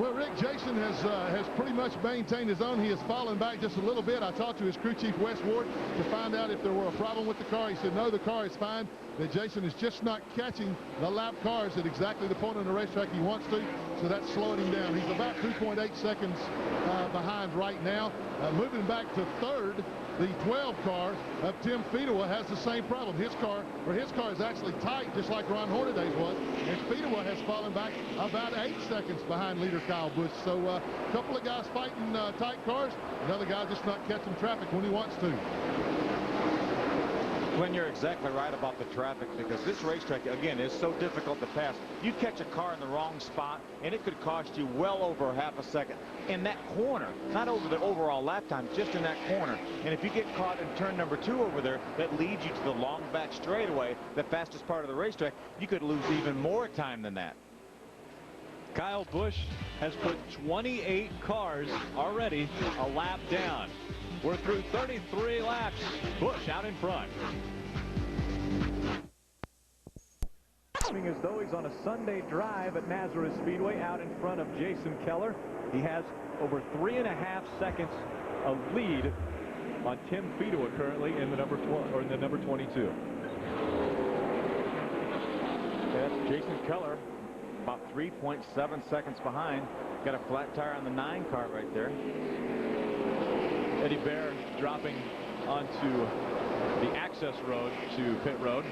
Well, Rick, Jason has pretty much maintained his own. He has fallen back just a little bit. I talked to his crew chief, Wes Ward, to find out if there were a problem with the car. He said, no, the car is fine. That Jason is just not catching the lap cars at exactly the point on the racetrack he wants to, so that's slowing him down. He's about 2.8 seconds behind right now. Moving back to third, the 12 car of Tim Fedewa has the same problem. His car is actually tight, just like Ron Hornaday's was, and Fedewa has fallen back about 8 seconds behind leader Kyle Busch. So a couple of guys fighting tight cars, another guy just not catching traffic when he wants to. Glenn, you're exactly right about the traffic, because this racetrack, again, is so difficult to pass. You catch a car in the wrong spot, and it could cost you well over half a second in that corner, not over the overall lap time, just in that corner. And if you get caught in turn number 2 over there, that leads you to the long back straightaway, the fastest part of the racetrack, you could lose even more time than that. Kyle Busch has put 28 cars already a lap down. We're through 33 laps. Busch out in front. As though he's on a Sunday drive at Nazareth Speedway, out in front of Jason Keller. He has over 3.5 seconds of lead on Tim Fedewa currently in the number 12 or in the number 22. That's Jason Keller, about 3.7 seconds behind. Got a flat tire on the 9 car right there. Eddie Bear dropping onto the access road to pit road.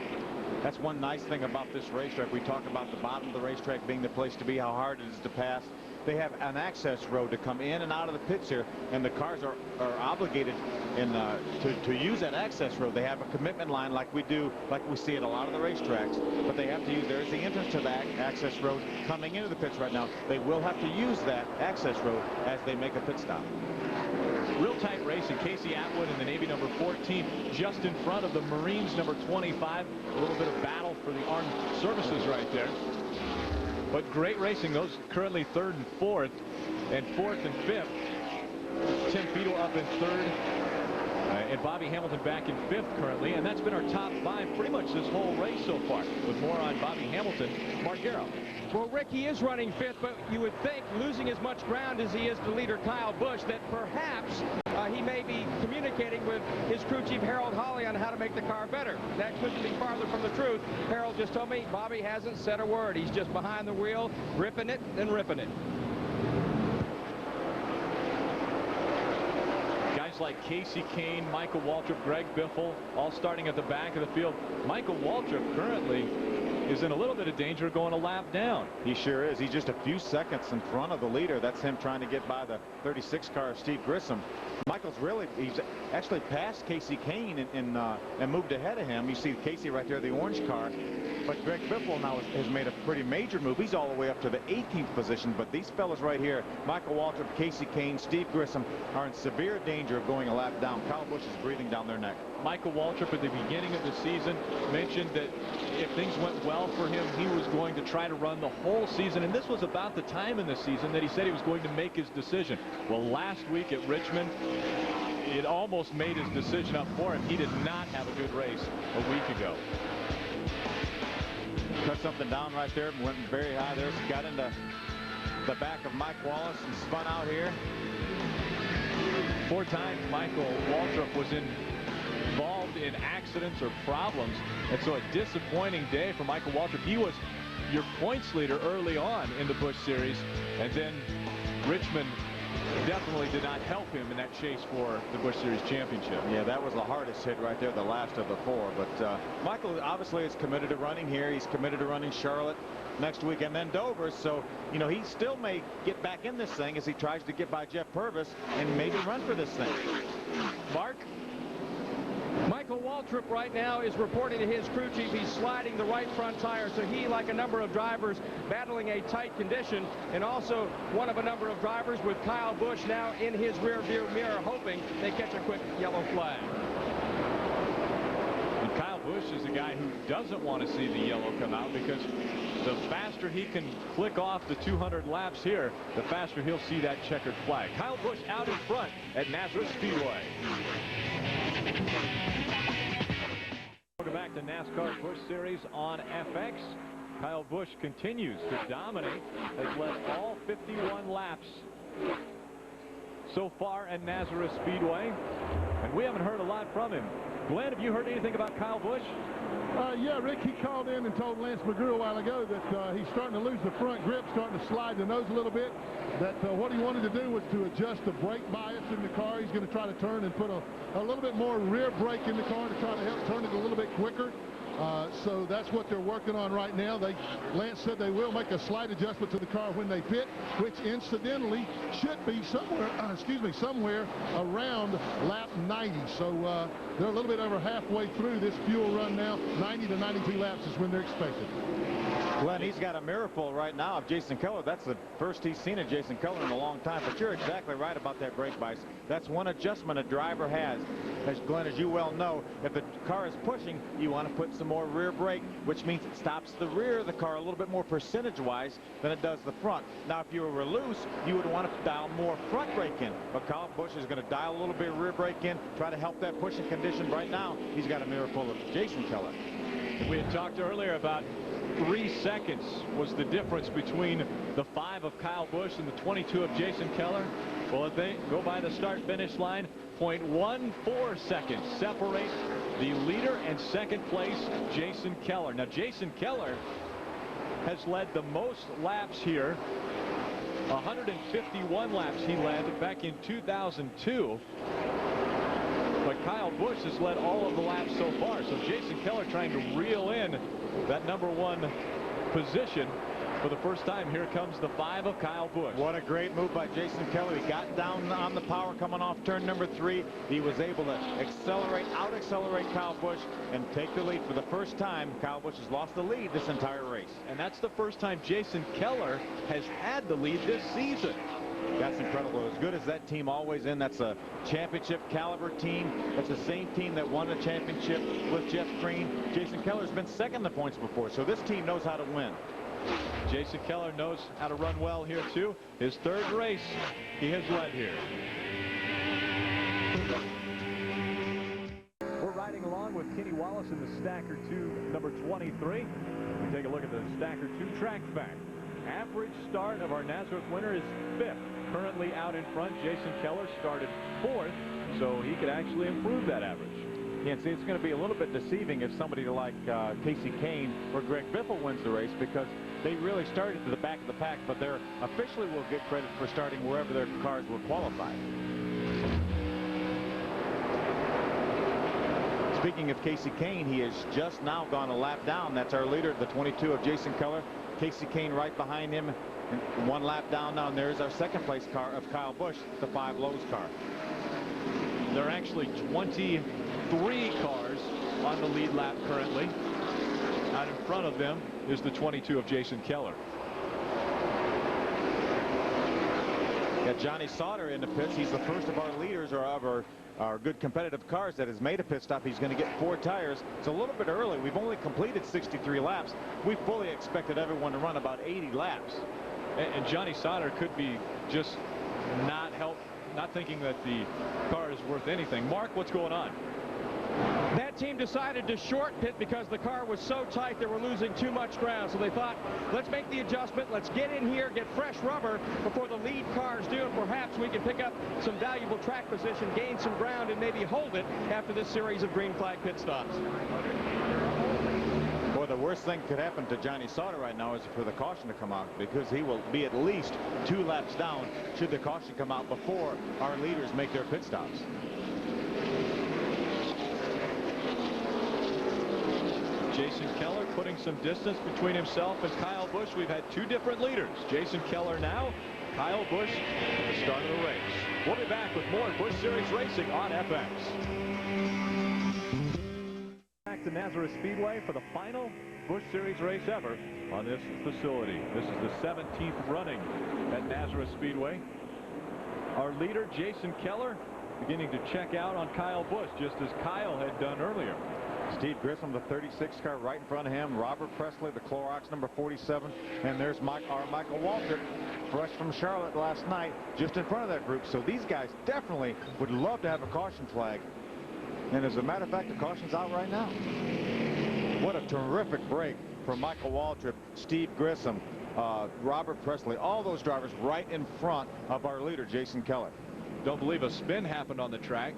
That's one nice thing about this racetrack. We talk about the bottom of the racetrack being the place to be, how hard it is to pass. They have an access road to come in and out of the pits here, and the cars are obligated to use that access road. They have a commitment line like we see at a lot of the racetracks, but they have to use, there's the entrance to that access road coming into the pits right now. They will have to use that access road as they make a pit stop. Real tight race, and Casey Atwood in the Navy number 14 just in front of the Marines number 25. A little bit of battle for the armed services right there. But great racing. Those currently 3rd and 4th, and 4th and 5th. Tim Fedewa up in 3rd, and Bobby Hamilton back in 5th currently. And that's been our top 5 pretty much this whole race so far. With more on Bobby Hamilton, Mark Garrow. Well, Rick, he is running 5th, but you would think, losing as much ground as he is to leader Kyle Busch, that perhaps he may be communicating with his crew chief Harold Hawley on how to make the car better. That couldn't be farther from the truth. Harold just told me Bobby hasn't said a word. He's just behind the wheel, ripping it and ripping it. Guys like Casey Kane, Michael Waltrip, Greg Biffle, all starting at the back of the field. Michael Waltrip currently is in a little bit of danger going a lap down. He sure is. He's just a few seconds in front of the leader. That's him trying to get by the 36 car of Steve Grissom. Michael's he's actually passed Casey Kane and moved ahead of him. You see Casey right there, the orange car. But Greg Biffle now has made a pretty major move. He's all the way up to the 18th position. But these fellas right here, Michael Waltrip, Casey Kane, Steve Grissom, are in severe danger of going a lap down. Kyle Busch is breathing down their neck. Michael Waltrip at the beginning of the season mentioned that if things went well for him, he was going to try to run the whole season. And this was about the time in the season that he said he was going to make his decision. Well, last week at Richmond, it almost made his decision up for him. He did not have a good race a week ago. Cut something down right there, went very high there. So got into the back of Mike Wallace and spun out here. 4 times Michael Waltrip was involved in accidents or problems, and so a disappointing day for Michael Waltrip. He was your points leader early on in the Busch Series, and then Richmond definitely did not help him in that chase for the Busch Series championship. Yeah, that was the hardest hit right there, the last of the 4. But Michael obviously is committed to running here. He's committed to running Charlotte next week and then Dover. So, you know, he still may get back in this thing as he tries to get by Jeff Purvis and maybe run for this thing. Mark? Michael Waltrip right now is reporting to his crew chief he's sliding the right front tire, so he, like a number of drivers, battling a tight condition, and also one of a number of drivers with Kyle Busch now in his rear view mirror, hoping they catch a quick yellow flag. And Kyle Busch is the guy who doesn't want to see the yellow come out, because the faster he can click off the 200 laps here, the faster he'll see that checkered flag. Kyle Busch out in front at Nazareth Speedway. Welcome back to NASCAR Busch Series on FX. Kyle Busch continues to dominate, has led all 51 laps so far at Nazareth Speedway, and we haven't heard a lot from him. Glenn, have you heard anything about Kyle Busch? Yeah, Rick, he called in and told Lance McGrew a while ago that he's starting to lose the front grip, starting to slide the nose a little bit, that what he wanted to do was to adjust the brake bias in the car. He's going to try to turn and put a little bit more rear brake in the car to try to help turn it a little bit quicker. So that's what they're working on right now. Lance said they will make a slight adjustment to the car when they pit, which incidentally should be somewhere around lap 90. So they're a little bit over halfway through this fuel run now. 90 to 92 laps is when they're expected. Glenn, he's got a miracle right now of Jason Keller. That's the first he's seen of Jason Keller in a long time. But you're exactly right about that brake bias. That's one adjustment a driver has. As Glenn, as you well know, if the car is pushing, you want to put some more rear brake, which means it stops the rear of the car a little bit more percentage-wise than it does the front. Now, if you were loose, you would want to dial more front brake in. But Kyle Busch is going to dial a little bit of rear brake in, try to help that pushing condition. Right now, he's got a miracle of Jason Keller. We had talked earlier about 3 seconds was the difference between the 5 of Kyle Busch and the 22 of Jason Keller. Well, if they go by the start-finish line, 0.14 seconds separate the leader and second place, Jason Keller. Now, Jason Keller has led the most laps here. 151 laps he led back in 2002. But Kyle Busch has led all of the laps so far. So Jason Keller trying to reel in that #1 position for the first time. Here comes the 5 of Kyle Busch. What a great move by Jason Keller. He got down on the power coming off turn number 3. He was able to out-accelerate Kyle Busch and take the lead for the first time. Kyle Busch has lost the lead this entire race. And that's the first time Jason Keller has had the lead this season. That's incredible. As good as that team always in, that's a championship caliber team. That's the same team that won the championship with Jeff Green. Jason Keller's been second in the points before, so this team knows how to win. Jason Keller knows how to run well here too. His 3rd race he has led here. We're riding along with Kenny Wallace in the Stacker 2 number 23. We take a look at the Stacker 2 track fact. Average start of our Nazareth winner is 5th. Currently out in front, Jason Keller started 4th, so he could actually improve that average. Yeah, see, it's going to be a little bit deceiving if somebody like Casey Kane or Greg Biffle wins the race, because they really started to the back of the pack, but they're officially will get credit for starting wherever their cars were qualified. Speaking of Casey Kane, he has just now gone a lap down. That's our leader, the 22 of Jason Keller. Casey Kane right behind him, and 1 lap down now, and there's our second place car of Kyle Busch, the 5 Lowe's car. There are actually 23 cars on the lead lap currently. Out in front of them is the 22 of Jason Keller. Got Johnny Sauter in the pits. He's the first of our leaders, or of our good competitive cars, that has made a pit stop. He's going to get 4 tires. It's a little bit early. We've only completed 63 laps. We fully expected everyone to run about 80 laps. And Johnny Sauter could be just not thinking that the car is worth anything. Mark, what's going on? That team decided to short pit because the car was so tight they were losing too much ground. So they thought, let's make the adjustment. Let's get in here, get fresh rubber before the lead cars do, and perhaps we can pick up some valuable track position, gain some ground, and maybe hold it after this series of green flag pit stops. Boy, the worst thing could happen to Johnny Sauter right now is for the caution to come out, because he will be at least 2 laps down should the caution come out before our leaders make their pit stops. Jason Keller putting some distance between himself and Kyle Busch. We've had 2 different leaders. Jason Keller now, Kyle Busch at the start of the race. We'll be back with more Busch Series racing on FX. Back to Nazareth Speedway for the final Busch Series race ever on this facility. This is the 17th running at Nazareth Speedway. Our leader, Jason Keller, beginning to check out on Kyle Busch, just as Kyle had done earlier. Steve Grissom, the 36 car right in front of him. Robert Presley, the Clorox number 47. And there's our Michael Waltrip, fresh from Charlotte last night, just in front of that group. So these guys definitely would love to have a caution flag. And as a matter of fact, the caution's out right now. What a terrific break for Michael Waltrip, Steve Grissom, Robert Presley, all those drivers right in front of our leader, Jason Keller. Don't believe a spin happened on the track.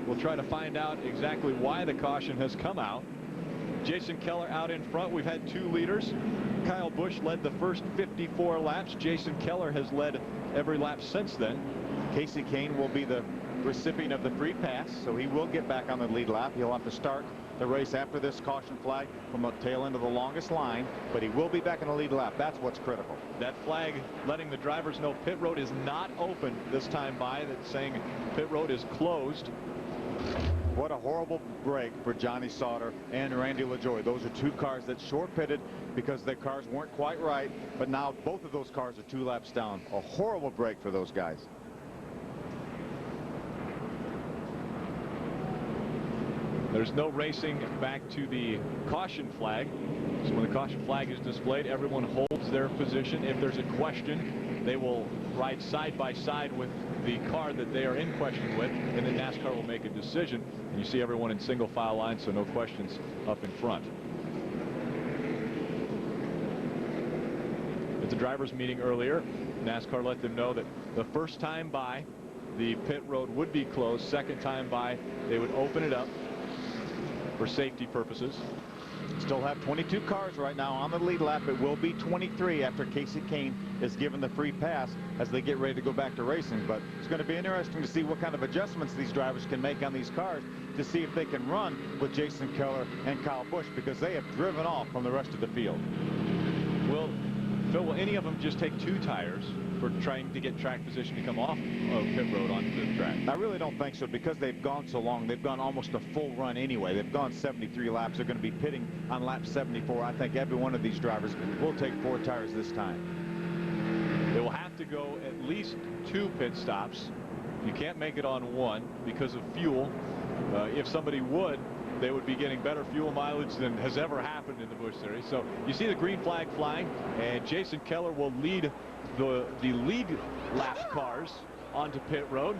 We'll try to find out exactly why the caution has come out. Jason Keller out in front. We've had 2 leaders. Kyle Busch led the first 54 laps. Jason Keller has led every lap since then. Casey Kane will be the recipient of the free pass, so he will get back on the lead lap. He'll have to start the race after this caution flag from the tail end of the longest line, but he will be back in the lead lap. That's what's critical. That flag letting the drivers know pit road is not open this time by. That's saying pit road is closed. What a horrible break for Johnny Sauter and Randy LaJoie. Those are 2 cars that short pitted because their cars weren't quite right, but now both of those cars are 2 laps down. A horrible break for those guys. There's no racing back to the caution flag. So when the caution flag is displayed, everyone holds their position. If there's a question, they will ride side by side with the car that they are in question with, and then NASCAR will make a decision. And you see everyone in single file line, so no questions up in front. At the drivers' meeting earlier, NASCAR let them know that the first time by, the pit road would be closed. Second time by, they would open it up for safety purposes. Still have 22 cars right now on the lead lap. It will be 23 after Casey Kane is given the free pass as they get ready to go back to racing. But it's going to be interesting to see what kind of adjustments these drivers can make on these cars to see if they can run with Jason Keller and Kyle Busch, because they have driven off from the rest of the field. Well, Phil, will any of them just take 2 tires for trying to get track position to come off of pit road onto the track? I really don't think so, because they've gone so long. They've gone almost a full run anyway. They've gone 73 laps. They're going to be pitting on lap 74. I think every one of these drivers will take 4 tires this time. They will have to go at least 2 pit stops. You can't make it on 1 because of fuel. If somebody would, they would be getting better fuel mileage than has ever happened in the Busch Series. So you see the green flag flying, and Jason Keller will lead the lead lap cars onto pit road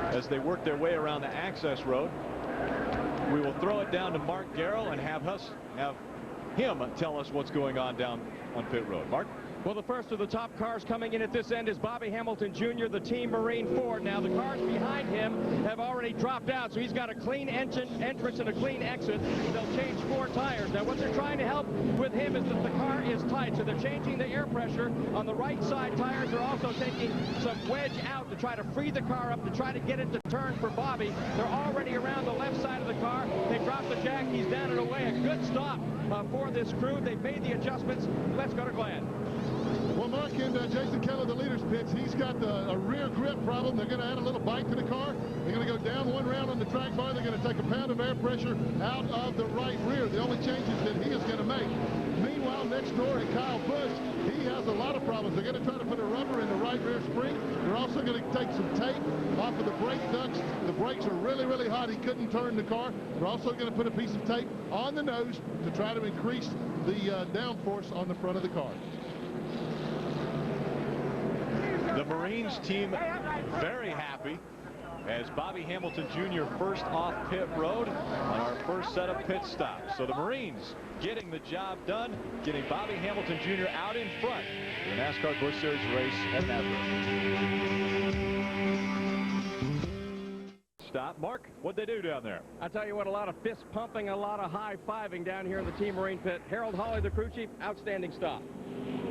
as they work their way around the access road. We will throw it down to Mark Garrow and have him tell us what's going on down on pit road. Mark? Well, the first of the top cars coming in at this end is Bobby Hamilton Jr., the Team Marine Ford. Now, the cars behind him have already dropped out, so he's got a clean entrance and a clean exit. They'll change 4 tires. Now, what they're trying to help with him is that the car is tight, so they're changing the air pressure on the right side tires. They're also taking some wedge out to try to free the car up, to try to get it to turn for Bobby. They're already around the left side of the car. They dropped the jack. He's down and away. A good stop for this crew. They've made the adjustments. Let's go to Glenn. Well, Mark, and Jason Keller, the leader's pits, he's got a rear grip problem. They're going to add a little bite to the car. They're going to go down 1 round on the track bar. They're going to take a pound of air pressure out of the right rear. The only changes that he is going to make. Meanwhile, next door at Kyle Busch, he has a lot of problems. They're going to try to put a rubber in the right rear spring. They're also going to take some tape off of the brake ducts. The brakes are really, really hot. He couldn't turn the car. They're also going to put a piece of tape on the nose to try to increase the downforce on the front of the car. The Marines team very happy as Bobby Hamilton Jr. first off pit road on our first set of pit stops. So the Marines getting the job done, getting Bobby Hamilton Jr. out in front in the NASCAR Busch Series race at Nazareth. Stop. Mark, what'd they do down there? I tell you what, a lot of fist pumping, a lot of high-fiving down here in the Team Marine pit. Harold Hawley, the crew chief, outstanding stop.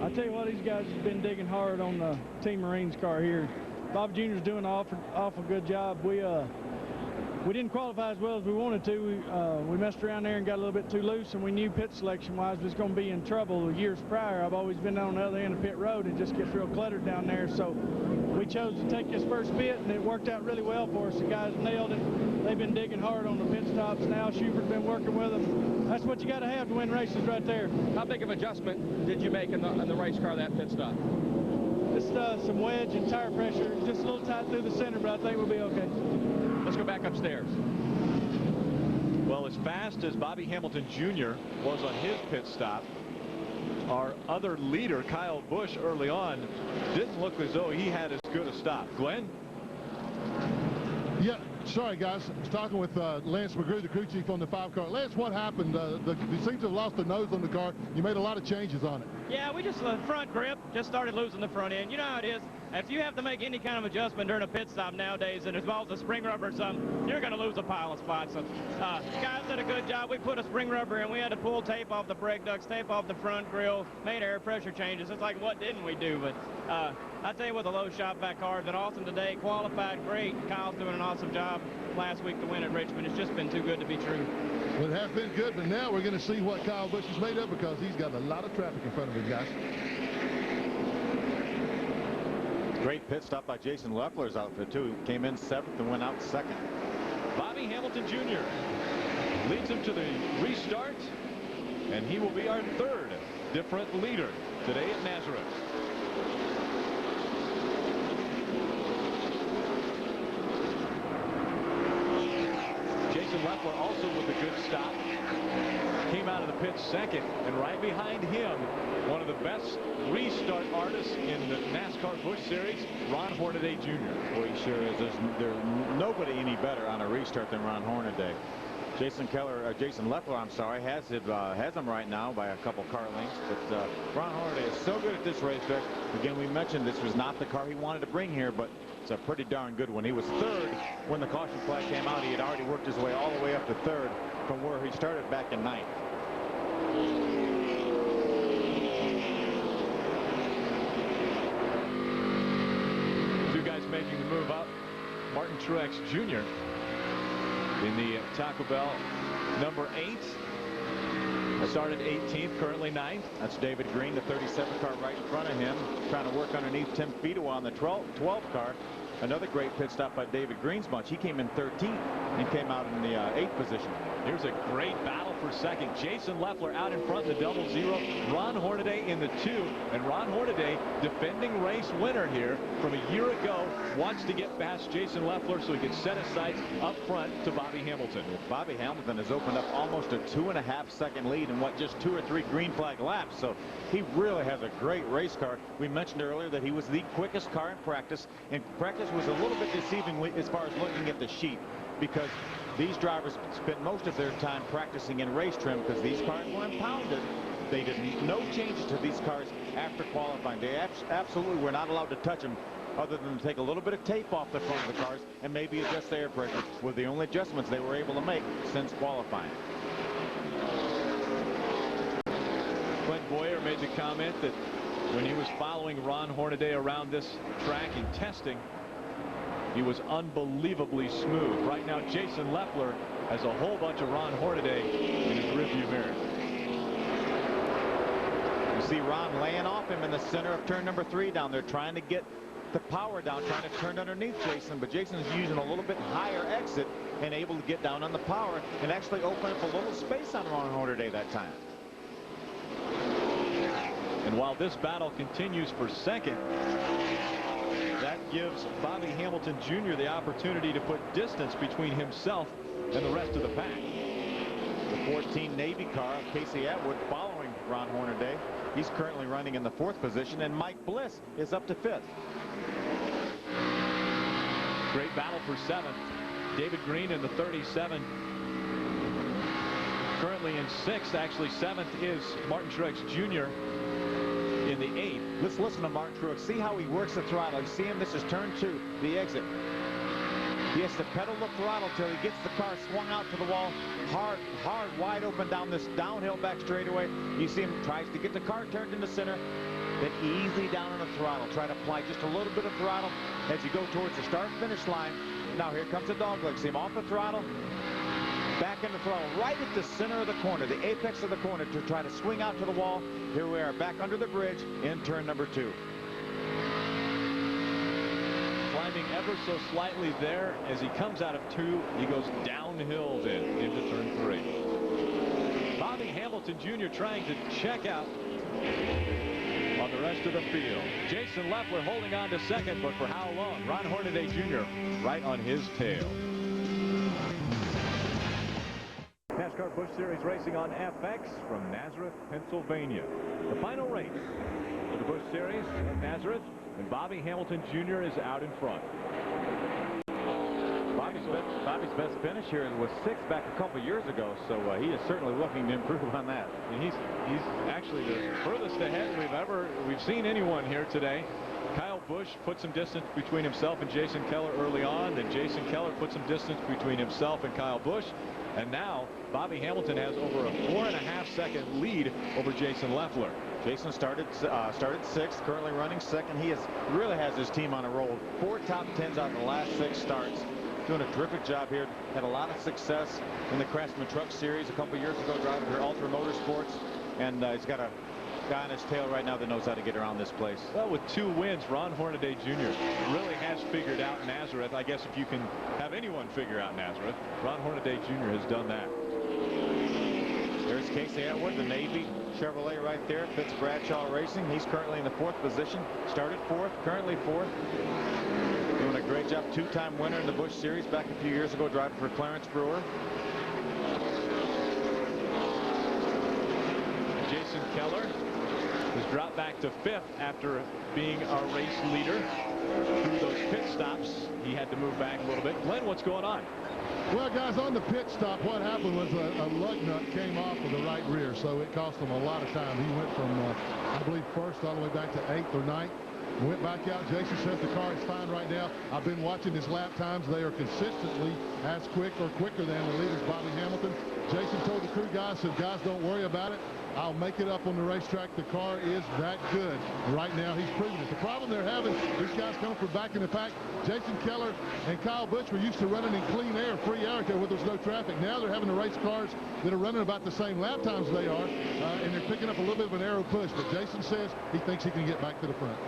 I tell you what, these guys have been digging hard on the Team Marines car here. Bob Jr.'s doing an awful good job. We didn't qualify as well as we wanted to. We messed around there and got a little bit too loose, and we knew pit selection-wise was going to be in trouble. Years prior, I've always been on the other end of pit road. It just gets real cluttered down there. So we chose to take this first pit, and it worked out really well for us. The guys nailed it. They've been digging hard on the pit stops now. Schubert's been working with them. That's what you got to have to win races right there. How big of adjustment did you make in the race car, that pit stop? Just some wedge and tire pressure. Just a little tight through the center, but I think we'll be okay. Let's go back upstairs. Well, as fast as Bobby Hamilton Jr. was on his pit stop, our other leader, Kyle Busch, early on, didn't look as though he had as good a stop. Glenn? Yeah, Sorry, guys. I was talking with Lance McGrew, the crew chief on the 5-car. Lance, what happened? They seem to have lost the nose on the car. You made a lot of changes on it. Yeah, we just, front grip, just started losing the front end. You know how it is. If you have to make any kind of adjustment during a pit stop nowadays and it involves a spring rubber or something, you're going to lose a pile of spots. So, guys did a good job. We put a spring rubber in. We had to pull tape off the brake ducts, tape off the front grill, made air pressure changes. It's like, what didn't we do? But I tell you what, the low shop back car has been awesome today. Qualified great. Kyle's doing an awesome job last week to win at Richmond. It's just been too good to be true. Well, it has been good, but now we're going to see what Kyle Busch is made of because he's got a lot of traffic in front of him, guys. Great pit stop by Jason Leffler's outfit, too. Came in 7th and went out 2nd. Bobby Hamilton Jr. leads him to the restart, and he will be our 3rd different leader today at Nazareth. Jason Leffler also with a good stop. Came out of the pit 2nd, and right behind him, one of the best restart artists in the NASCAR Busch Series, Ron Hornaday Jr. Well, he sure is. There's nobody any better on a restart than Ron Hornaday. Jason Leffler, I'm sorry, has him right now by a couple car lengths. But Ron Hornaday is so good at this racetrack. Again, we mentioned this was not the car he wanted to bring here, but it's a pretty darn good one. He was 3rd when the caution flag came out. He had already worked his way all the way up to 3rd from where he started back in 9th. Two guys making the move up. Martin Truex Jr. in the Taco Bell number 8. Started 18th, currently 9th. That's David Green, the 37 car right in front of him, trying to work underneath Tim Fido on the 12 car. Another great pit stop by David Green's bunch. He came in 13th and came out in the 8th position. Here's a great battle for 2nd. Jason Leffler out in front in the 00. Ron Hornaday in the 2. And Ron Hornaday, defending race winner here from a year ago, wants to get past Jason Leffler so he can set his sights up front to Bobby Hamilton. Bobby Hamilton has opened up almost a 2.5-second lead in what, just 2 or 3 green flag laps. So he really has a great race car. We mentioned earlier that he was the quickest car in practice, and practice was a little bit deceiving as far as looking at the sheet, because these drivers spent most of their time practicing in race trim because these cars were impounded. They did no changes to these cars after qualifying. They absolutely were not allowed to touch them other than to take a little bit of tape off the front of the cars and maybe adjust the air pressure, were the only adjustments they were able to make since qualifying. Clint Boyer made the comment that when he was following Ron Hornaday around this track in testing, he was unbelievably smooth. Right now, Jason Leffler has a whole bunch of Ron Hornaday in his rearview mirror. You see Ron laying off him in the center of turn number 3 down there, trying to get the power down, trying to turn underneath Jason, but Jason is using a little bit higher exit and able to get down on the power and actually open up a little space on Ron Hornaday that time. And while this battle continues for 2nd, that gives Bobby Hamilton Jr. the opportunity to put distance between himself and the rest of the pack. The 14 Navy car, Casey Atwood, following Ron Hornaday. He's currently running in the 4th position, and Mike Bliss is up to 5th. Great battle for 7th. David Green in the 37. Currently in 6th. Actually, 7th is Martin Truex Jr. in the 8th. Let's listen to Martin Truex. See how he works the throttle. You see him? This is turn 2, the exit. He has to pedal the throttle till he gets the car swung out to the wall. Hard, wide open down this downhill back straightaway. You see him tries to get the car turned into center, then easy down on the throttle. Try to apply just a little bit of throttle as you go towards the start-finish line. Now here comes the dogleg. See him off the throttle, back in the throttle, right at the center of the corner, the apex of the corner, to try to swing out to the wall. Here we are back under the bridge in turn number 2. Climbing ever so slightly there. As he comes out of 2, he goes downhill then into turn 3. Bobby Hamilton Jr. trying to check out on the rest of the field. Jason Leffler holding on to 2nd, but for how long? Ron Hornaday Jr. right on his tail. NASCAR Busch Series racing on FX from Nazareth, Pennsylvania. The final race for the Busch Series at Nazareth, and Bobby Hamilton Jr. is out in front. Bobby's Bobby's best finish here was 6th back a couple years ago, so he is certainly looking to improve on that. And he's actually the furthest ahead we've seen anyone here today. Kyle Busch put some distance between himself and Jason Keller early on. Then Jason Keller put some distance between himself and Kyle Busch. And now Bobby Hamilton has over a 4.5-second lead over Jason Leffler. Jason started 6th, currently running 2nd. He really has his team on a roll. 4 top 10s out of the last 6 starts. Doing a terrific job here. Had a lot of success in the Craftsman Truck Series a couple years ago, driving for Ultra Motorsports. And he's got a guy on his tail right now that knows how to get around this place. Well, with 2 wins, Ron Hornaday Jr. really has figured out Nazareth. I guess if you can have anyone figure out Nazareth, Ron Hornaday Jr. has done that. There's Casey Atwood, the Navy Chevrolet right there. Fitz Bradshaw Racing. He's currently in the 4th position. Started 4th, currently 4th. Doing a great job. 2-time winner in the Busch Series back a few years ago, driving for Clarence Brewer. Jason Keller has dropped back to 5th after being our race leader. Through those pit stops, he had to move back a little bit. Glenn, what's going on? Well, guys, on the pit stop, what happened was a lug nut came off of the right rear, so it cost him a lot of time. He went from, I believe, 1st all the way back to 8th or 9th. Went back out. Jason says the car is fine right now. I've been watching his lap times. They are consistently as quick or quicker than the leaders, Bobby Hamilton. Jason told the crew guys, said, guys, don't worry about it. I'll make it up on the racetrack. The car is that good. Right now, he's proving it. The problem they're having, these guys come from back in the pack. Jason Keller and Kyle Busch were used to running in clean air, free air out there where there's no traffic. Now they're having to race cars that are running about the same lap times they are, and they're picking up a little bit of an aero push. But Jason says he thinks he can get back to the front.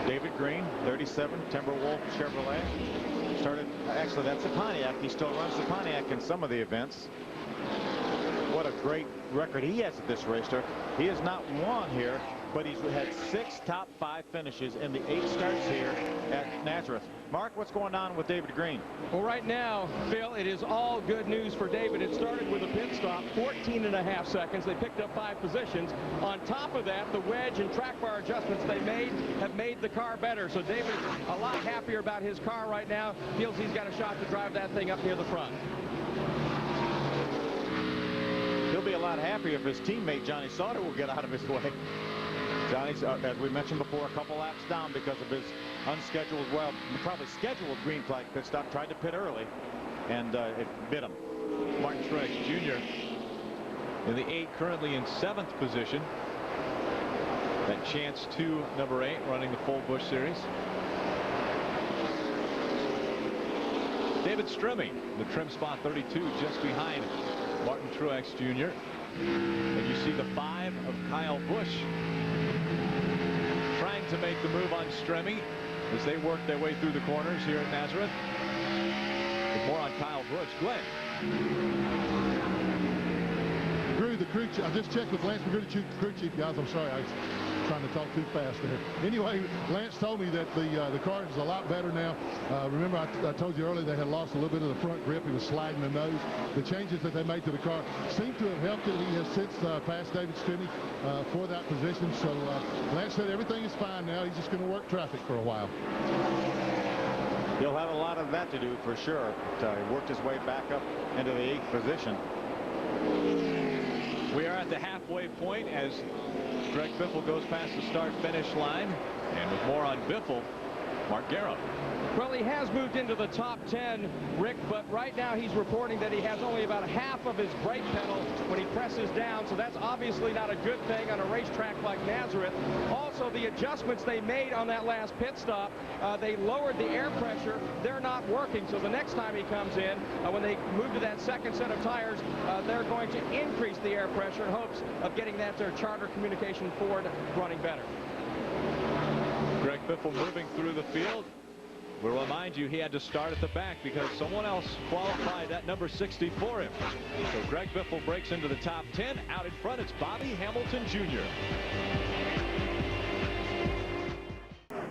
David Green, 37, Timberwolf Chevrolet. Actually, that's a Pontiac. He still runs the Pontiac in some of the events. What a great record he has at this racetrack. He has not won here, but he's had 6 top 5 finishes in the 8 starts here at Nazareth. Mark, what's going on with David Green? Well, right now, Phil, it is all good news for David. It started with a pit stop, 14.5 seconds. They picked up 5 positions. On top of that, the wedge and track bar adjustments they made have made the car better. So David, a lot happier about his car right now. Feels he's got a shot to drive that thing up near the front. He'll be a lot happier if his teammate Johnny Sauter will get out of his way. Johnny's, as we mentioned before, a couple laps down because of his unscheduled, well, probably scheduled green flag pit stop. Tried to pit early, and it bit him. Martin Truex Jr. in the 8, currently in 7th position. That chance to number 8, running the full Busch Series. David Stremme, the trim spot 32, just behind Martin Truex Jr. And you see the 5 of Kyle Busch trying to make the move on Stremme as they work their way through the corners here at Nazareth. With more on Kyle Busch. Glenn. The crew chief, I just checked with Lance McGrew, the crew chief, guys. I'm sorry, I was trying to talk too fast there. Anyway, Lance told me that the car is a lot better now. Remember, I told you earlier they had lost a little bit of the front grip. He was sliding the nose. The changes that they made to the car seem to have helped it. He has since passed David Stremme for that position. So Lance said everything is fine now. He's just going to work traffic for a while. He'll have a lot of that to do for sure. But, he worked his way back up into the 8th position. We are at the halfway point as Greg Biffle goes past the start-finish line. And with more on Biffle, Mark Garrow. Well, he has moved into the top 10, Rick, but right now he's reporting that he has only about half of his brake pedal when he presses down, so that's obviously not a good thing on a racetrack like Nazareth. Also, the adjustments they made on that last pit stop, they lowered the air pressure. They're not working, so the next time he comes in, when they move to that second set of tires, they're going to increase the air pressure in hopes of getting that their charter communication Ford running better. Greg Biffle moving through the field. We'll remind you he had to start at the back because someone else qualified that number 60 for him. So Greg Biffle breaks into the top 10. Out in front, it's Bobby Hamilton Jr.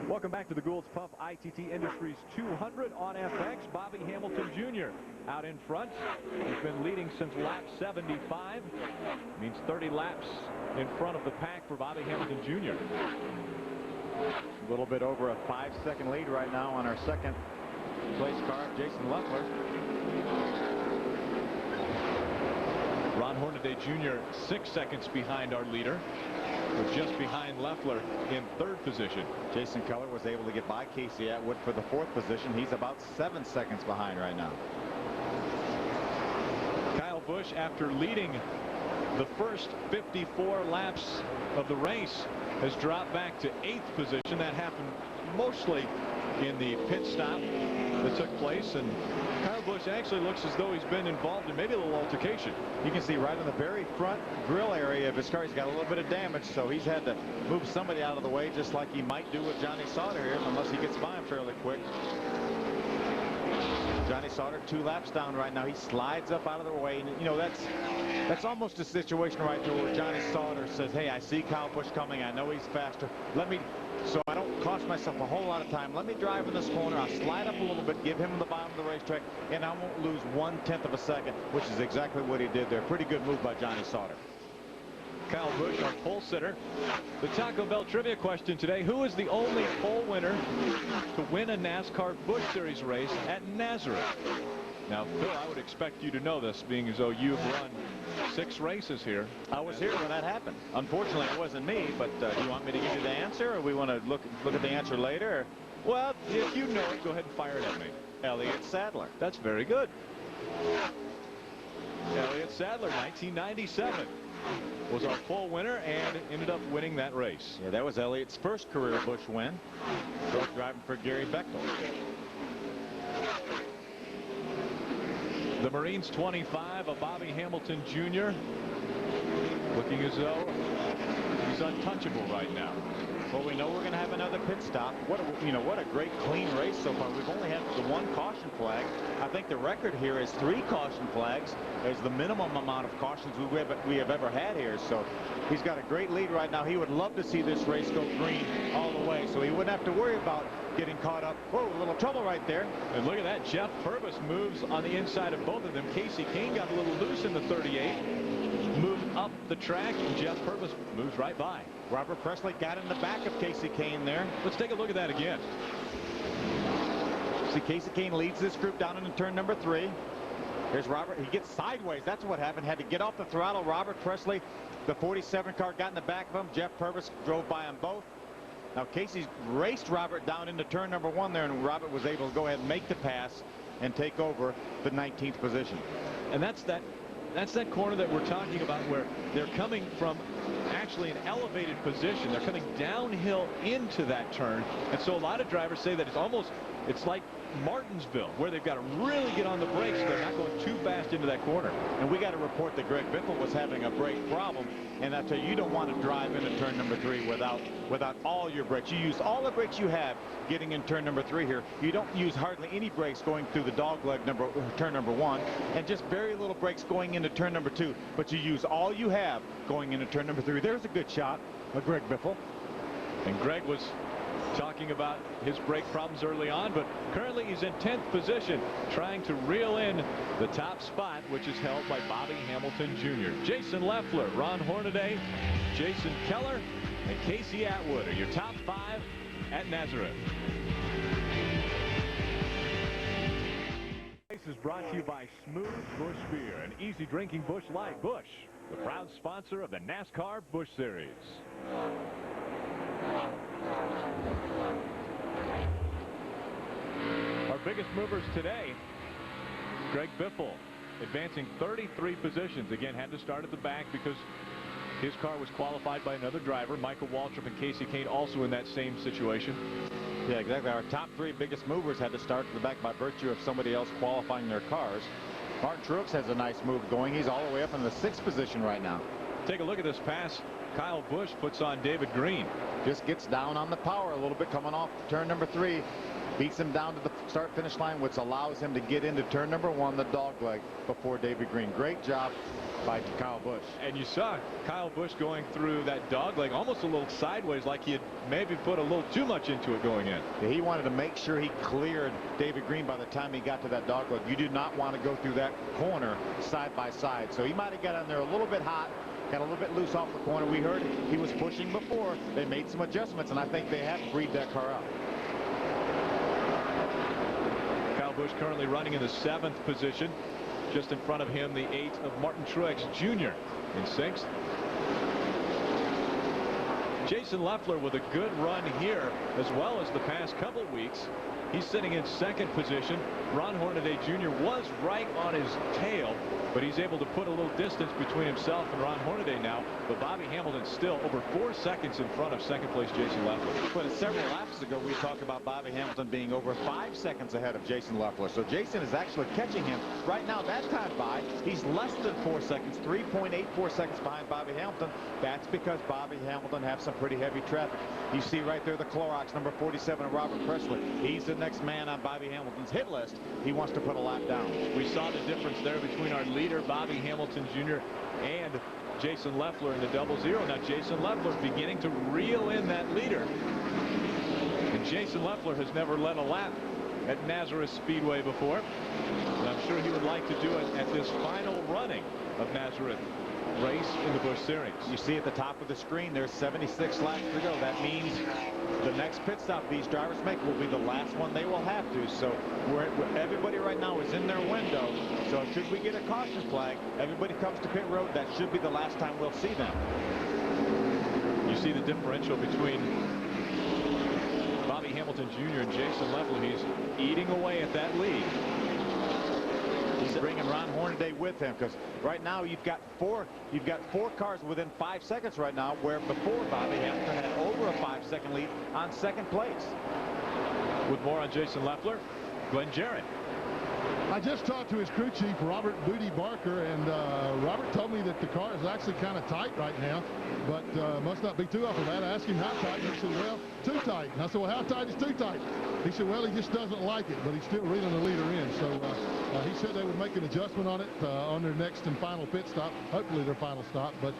Welcome back to the Goulds Pump ITT Industries 200 on FX. Bobby Hamilton Jr. out in front. He's been leading since lap 75. Means 30 laps in front of the pack for Bobby Hamilton Jr. A little bit over a 5-second lead right now on our second place car of Jason Leffler. Ron Hornaday Jr. 6 seconds behind our leader. We're just behind Leffler in 3rd position. Jason Keller was able to get by Casey Atwood for the 4th position. He's about 7 seconds behind right now. Kyle Busch, after leading the first 54 laps of the race, has dropped back to 8th position. That happened mostly in the pit stop that took place, and Kyle Busch actually looks as though he's been involved in maybe a little altercation. You can see right in the very front grill area of his car, he's got a little bit of damage, so he's had to move somebody out of the way, just like he might do with Johnny Sauter here, unless he gets by him fairly quick. Johnny Sauter 2 laps down right now. He slides up out of the way, and you know that's almost a situation right there where Johnny Sauter says, hey, I see Kyle Busch coming, I know he's faster, so I don't cost myself a whole lot of time, let me drive in this corner, I'll slide up a little bit, give him the bottom of the racetrack, and I won't lose 1/10 of a second, which is exactly what he did there. Pretty good move by Johnny Sauter. Kyle Busch, our pole sitter. The Taco Bell trivia question today: who is the only pole winner to win a NASCAR Busch Series race at Nazareth? Now, Phil, I would expect you to know this, being as though you've run 6 races here. I was here when that happened. Unfortunately, it wasn't me, but do you want me to give you the answer, or we want to look at the answer later? Well, if you know it, go ahead and fire it at me. Elliott Sadler. That's very good. Elliott Sadler, 1997. Was our pole winner and ended up winning that race. Yeah, that was Elliott's first career Busch win. Both driving for Gary Bechtel. The Marines 25, a Bobby Hamilton Jr. looking as though he's untouchable right now. Well, we know we're going to have another pit stop. What a great clean race so far. We've only had the 1 caution flag. I think the record here is 3 caution flags. There's the minimum amount of cautions we have ever had here. So he's got a great lead right now. He would love to see this race go green all the way, so he wouldn't have to worry about getting caught up. Whoa, a little trouble right there. And look at that. Jeff Purvis moves on the inside of both of them. Casey Kane got a little loose in the 38. Moved up the track, and Jeff Purvis moves right by. Robert Presley got in the back of Casey Kane there. Let's take a look at that again. See, Casey Kane leads this group down into turn number 3. Here's Robert. He gets sideways. That's what happened. Had to get off the throttle. Robert Presley, the 47 car, got in the back of him. Jeff Purvis drove by them both. Now, Casey's raced Robert down into turn number 1 there, and Robert was able to go ahead and make the pass and take over the 19th position. And that's that corner that we're talking about, where they're coming from actually an elevated position. They're coming downhill into that turn, and so a lot of drivers say that it's like Martinsville, where they've got to really get on the brakes so they're not going too fast into that corner. And we got to report that Greg Biffle was having a brake problem, and I tell you, you don't want to drive into turn number 3 without all your brakes. You use all the brakes you have getting in turn number 3 here. You don't use hardly any brakes going through the dogleg turn number 1, and just very little brakes going into turn number 2, but you use all you have going into turn number 3. There's a good shot of Greg Biffle. And Greg was talking about his brake problems early on, but currently he's in 10th position, trying to reel in the top spot, which is held by Bobby Hamilton Jr. Jason Leffler, Ron Hornaday, Jason Keller, and Casey Atwood are your top 5 at Nazareth. This is brought to you by Smooth Busch Beer, an easy drinking Busch Light. Busch, the proud sponsor of the NASCAR Busch Series. Our biggest movers today: Greg Biffle, advancing 33 positions. Again, had to start at the back because his car was qualified by another driver. Michael Waltrip and Casey Kane also in that same situation. Yeah, exactly. Our top 3 biggest movers had to start at the back by virtue of somebody else qualifying their cars. Martin Truex has a nice move going. He's all the way up in the 6th position right now. Take a look at this pass. Kyle Busch puts on David Green. Just gets down on the power a little bit coming off turn number 3. Beats him down to the start-finish line, which allows him to get into turn number 1, the dogleg, before David Green. Great job by Kyle Busch. And you saw Kyle Busch going through that dogleg almost a little sideways, like he had maybe put a little too much into it going in. Yeah, he wanted to make sure he cleared David Green by the time he got to that dogleg. You do not want to go through that corner side by side. So he might have got on there a little bit hot, got a little bit loose off the corner. We heard he was pushing before. They made some adjustments, and I think they have freed that car up. Kyle Busch currently running in the 7th position. Just in front of him, the 8 of Martin Truex Jr. in 6th. Jason Leffler with a good run here as well as the past couple weeks. He's sitting in 2nd position. Ron Hornaday Jr. was right on his tail, but he's able to put a little distance between himself and Ron Hornaday now. But Bobby Hamilton's still over 4 seconds in front of 2nd place Jason Leffler. But several laps ago, we talked about Bobby Hamilton being over 5 seconds ahead of Jason Leffler. So Jason is actually catching him. Right now, that time by, he's less than 4 seconds, 3.84 seconds behind Bobby Hamilton. That's because Bobby Hamilton has some pretty heavy traffic. You see right there the Clorox, number 47 of Robert Presley. He's the next man on Bobby Hamilton's hit list. He wants to put a lap down. We saw the difference there between our leader, Bobby Hamilton Jr., and Jason Leffler in the 0-0. Now Jason Leffler beginning to reel in that leader. And Jason Leffler has never led a lap at Nazareth Speedway before. And I'm sure he would like to do it at this final running of Nazareth race in the Busch Series. You see at the top of the screen there's 76 laps to go. That means the next pit stop these drivers make will be the last one they will have to. So everybody right now is in their window. So should we get a caution flag, everybody comes to pit road. That should be the last time we'll see them. You see the differential between Bobby Hamilton Jr. and Jason Leffler. He's eating away at that lead. He's bringing Ron Hornaday with him, because right now you've got four cars within 5 seconds right now, where before Bobby Hamilton had over a 5-second lead on 2nd place. With more on Jason Leffler, Glenn Jarrett. I just talked to his crew chief, Robert Booty Barker, and Robert told me that the car is actually kind of tight right now, but must not be too awful bad. I asked him how tight, and he said, well, too tight. And I said, well, how tight is too tight? He said, well, he just doesn't like it, but he's still reeling the leader in. So he said they would make an adjustment on it on their next and final pit stop, hopefully their final stop, but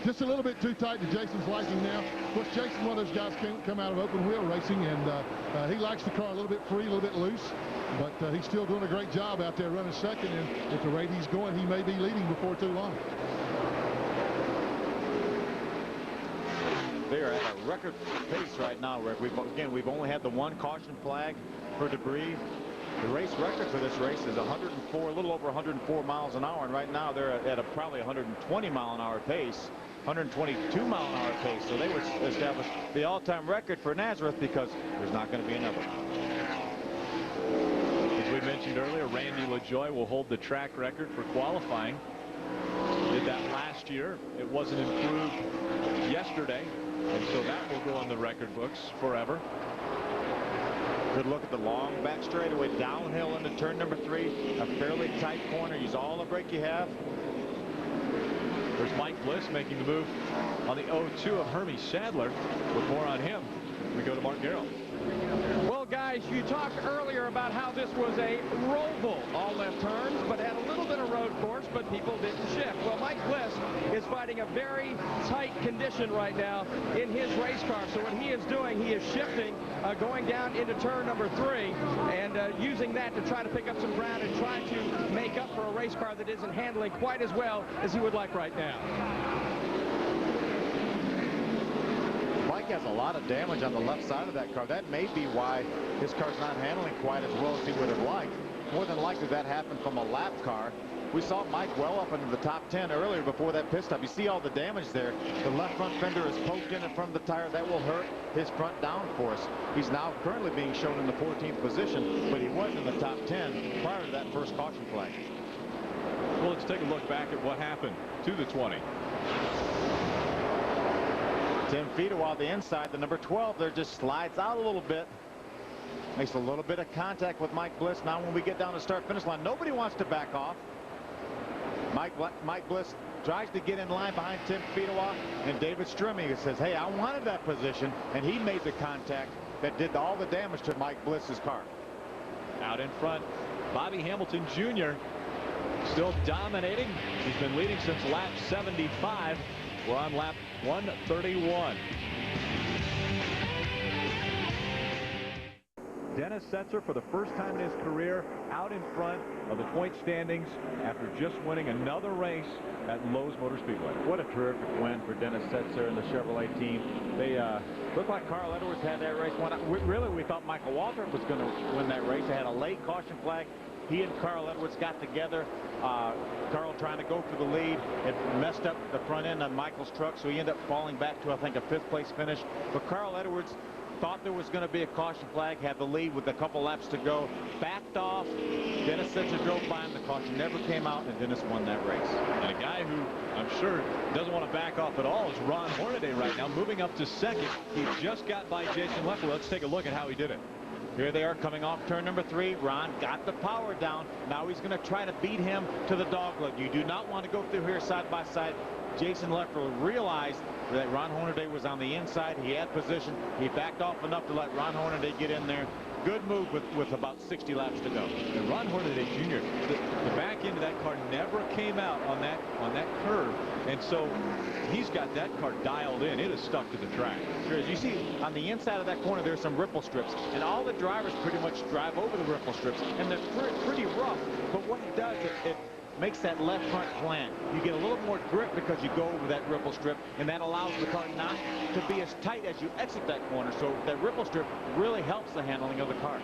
just a little bit too tight to Jason's liking now. Of course, Jason's one of those guys come out of open wheel racing, and he likes the car a little bit free, a little bit loose, but he's still doing a great job out there running 2nd, and at the rate he's going, he may be leading before too long. They are at a record pace right now, Rick. We've only had the 1 caution flag for debris. The race record for this race is 104, a little over 104 miles an hour, and right now they're at a probably 120 mile an hour pace, 122 mile an hour pace. So they would establish the all-time record for Nazareth, because there's not going to be another. As we mentioned earlier, Randy LaJoie will hold the track record for qualifying. Did that last year. It wasn't improved yesterday, and so that will go on the record books forever. Good look at the long back straightaway downhill into turn number 3. A fairly tight corner. Use all the brake you have. There's Mike Bliss making the move on the 0-2 of Hermie Sadler. With more on him, we go to Mark Garrow. Well, guys, you talked earlier about how this was a roval, all left turns, but had a little bit of road course, but people didn't shift. Well, Mike Bliss is fighting a very tight condition right now in his race car. So what he is doing, he is shifting, going down into turn number 3, and using that to try to pick up some ground and try to make up for a race car that isn't handling quite as well as he would like right now. Mike has a lot of damage on the left side of that car. That may be why his car's not handling quite as well as he would have liked. More than likely that happened from a lap car. We saw Mike well up into the top 10 earlier before that pit stop. You see all the damage there. The left front fender is poked in front of the tire. That will hurt his front downforce. He's now currently being shown in the 14th position, but he was in the top 10 prior to that first caution flag. Well, let's take a look back at what happened to the 20. Tim Fedewa, the inside, the number 12 there, just slides out a little bit. Makes a little bit of contact with Mike Bliss. Now when we get down to start-finish line, nobody wants to back off. Mike Bliss tries to get in line behind Tim Fedewa, and David Strumming says, hey, I wanted that position, and he made the contact that did all the damage to Mike Bliss's car. Out in front, Bobby Hamilton Jr. still dominating. He's been leading since lap 75. We're on lap 131. Dennis Setzer, for the first time in his career, out in front of the point standings after just winning another race at Lowe's Motor Speedway. What a terrific win for Dennis Setzer and the Chevrolet team. They Looked like Carl Edwards had that race won. Really, we thought Michael Waltrip was going to win that race. They had a late caution flag. He and Carl Edwards got together. Carl trying to go for the lead. It messed up the front end on Michael's truck, so he ended up falling back to, I think, a 5th place finish. But Carl Edwards thought there was going to be a caution flag, had the lead with a couple laps to go, backed off. Dennis Sitzer drove by him. The caution never came out, and Dennis won that race. And a guy who I'm sure doesn't want to back off at all is Ron Hornaday right now, moving up to 2nd. He just got by Jason Leffler. Let's take a look at how he did it. Here they are coming off turn number 3. Ron got the power down. Now he's going to try to beat him to the dogleg. You do not want to go through here side by side. Jason Leffler realized that Ron Hornaday was on the inside. He had position. He backed off enough to let Ron Hornaday get in there. Good move with about 60 laps to go. And Ron Hornaday Jr., the back end of that car never came out on that curve, and so he's got that car dialed in. It is stuck to the track. Sure, as you see on the inside of that corner, there's some ripple strips, and all the drivers pretty much drive over the ripple strips, and they're pretty rough. But what it does, it makes that left front plant. You get a little more grip because you go over that ripple strip, and that allows the car not to be as tight as you exit that corner. So that ripple strip really helps the handling of the cars.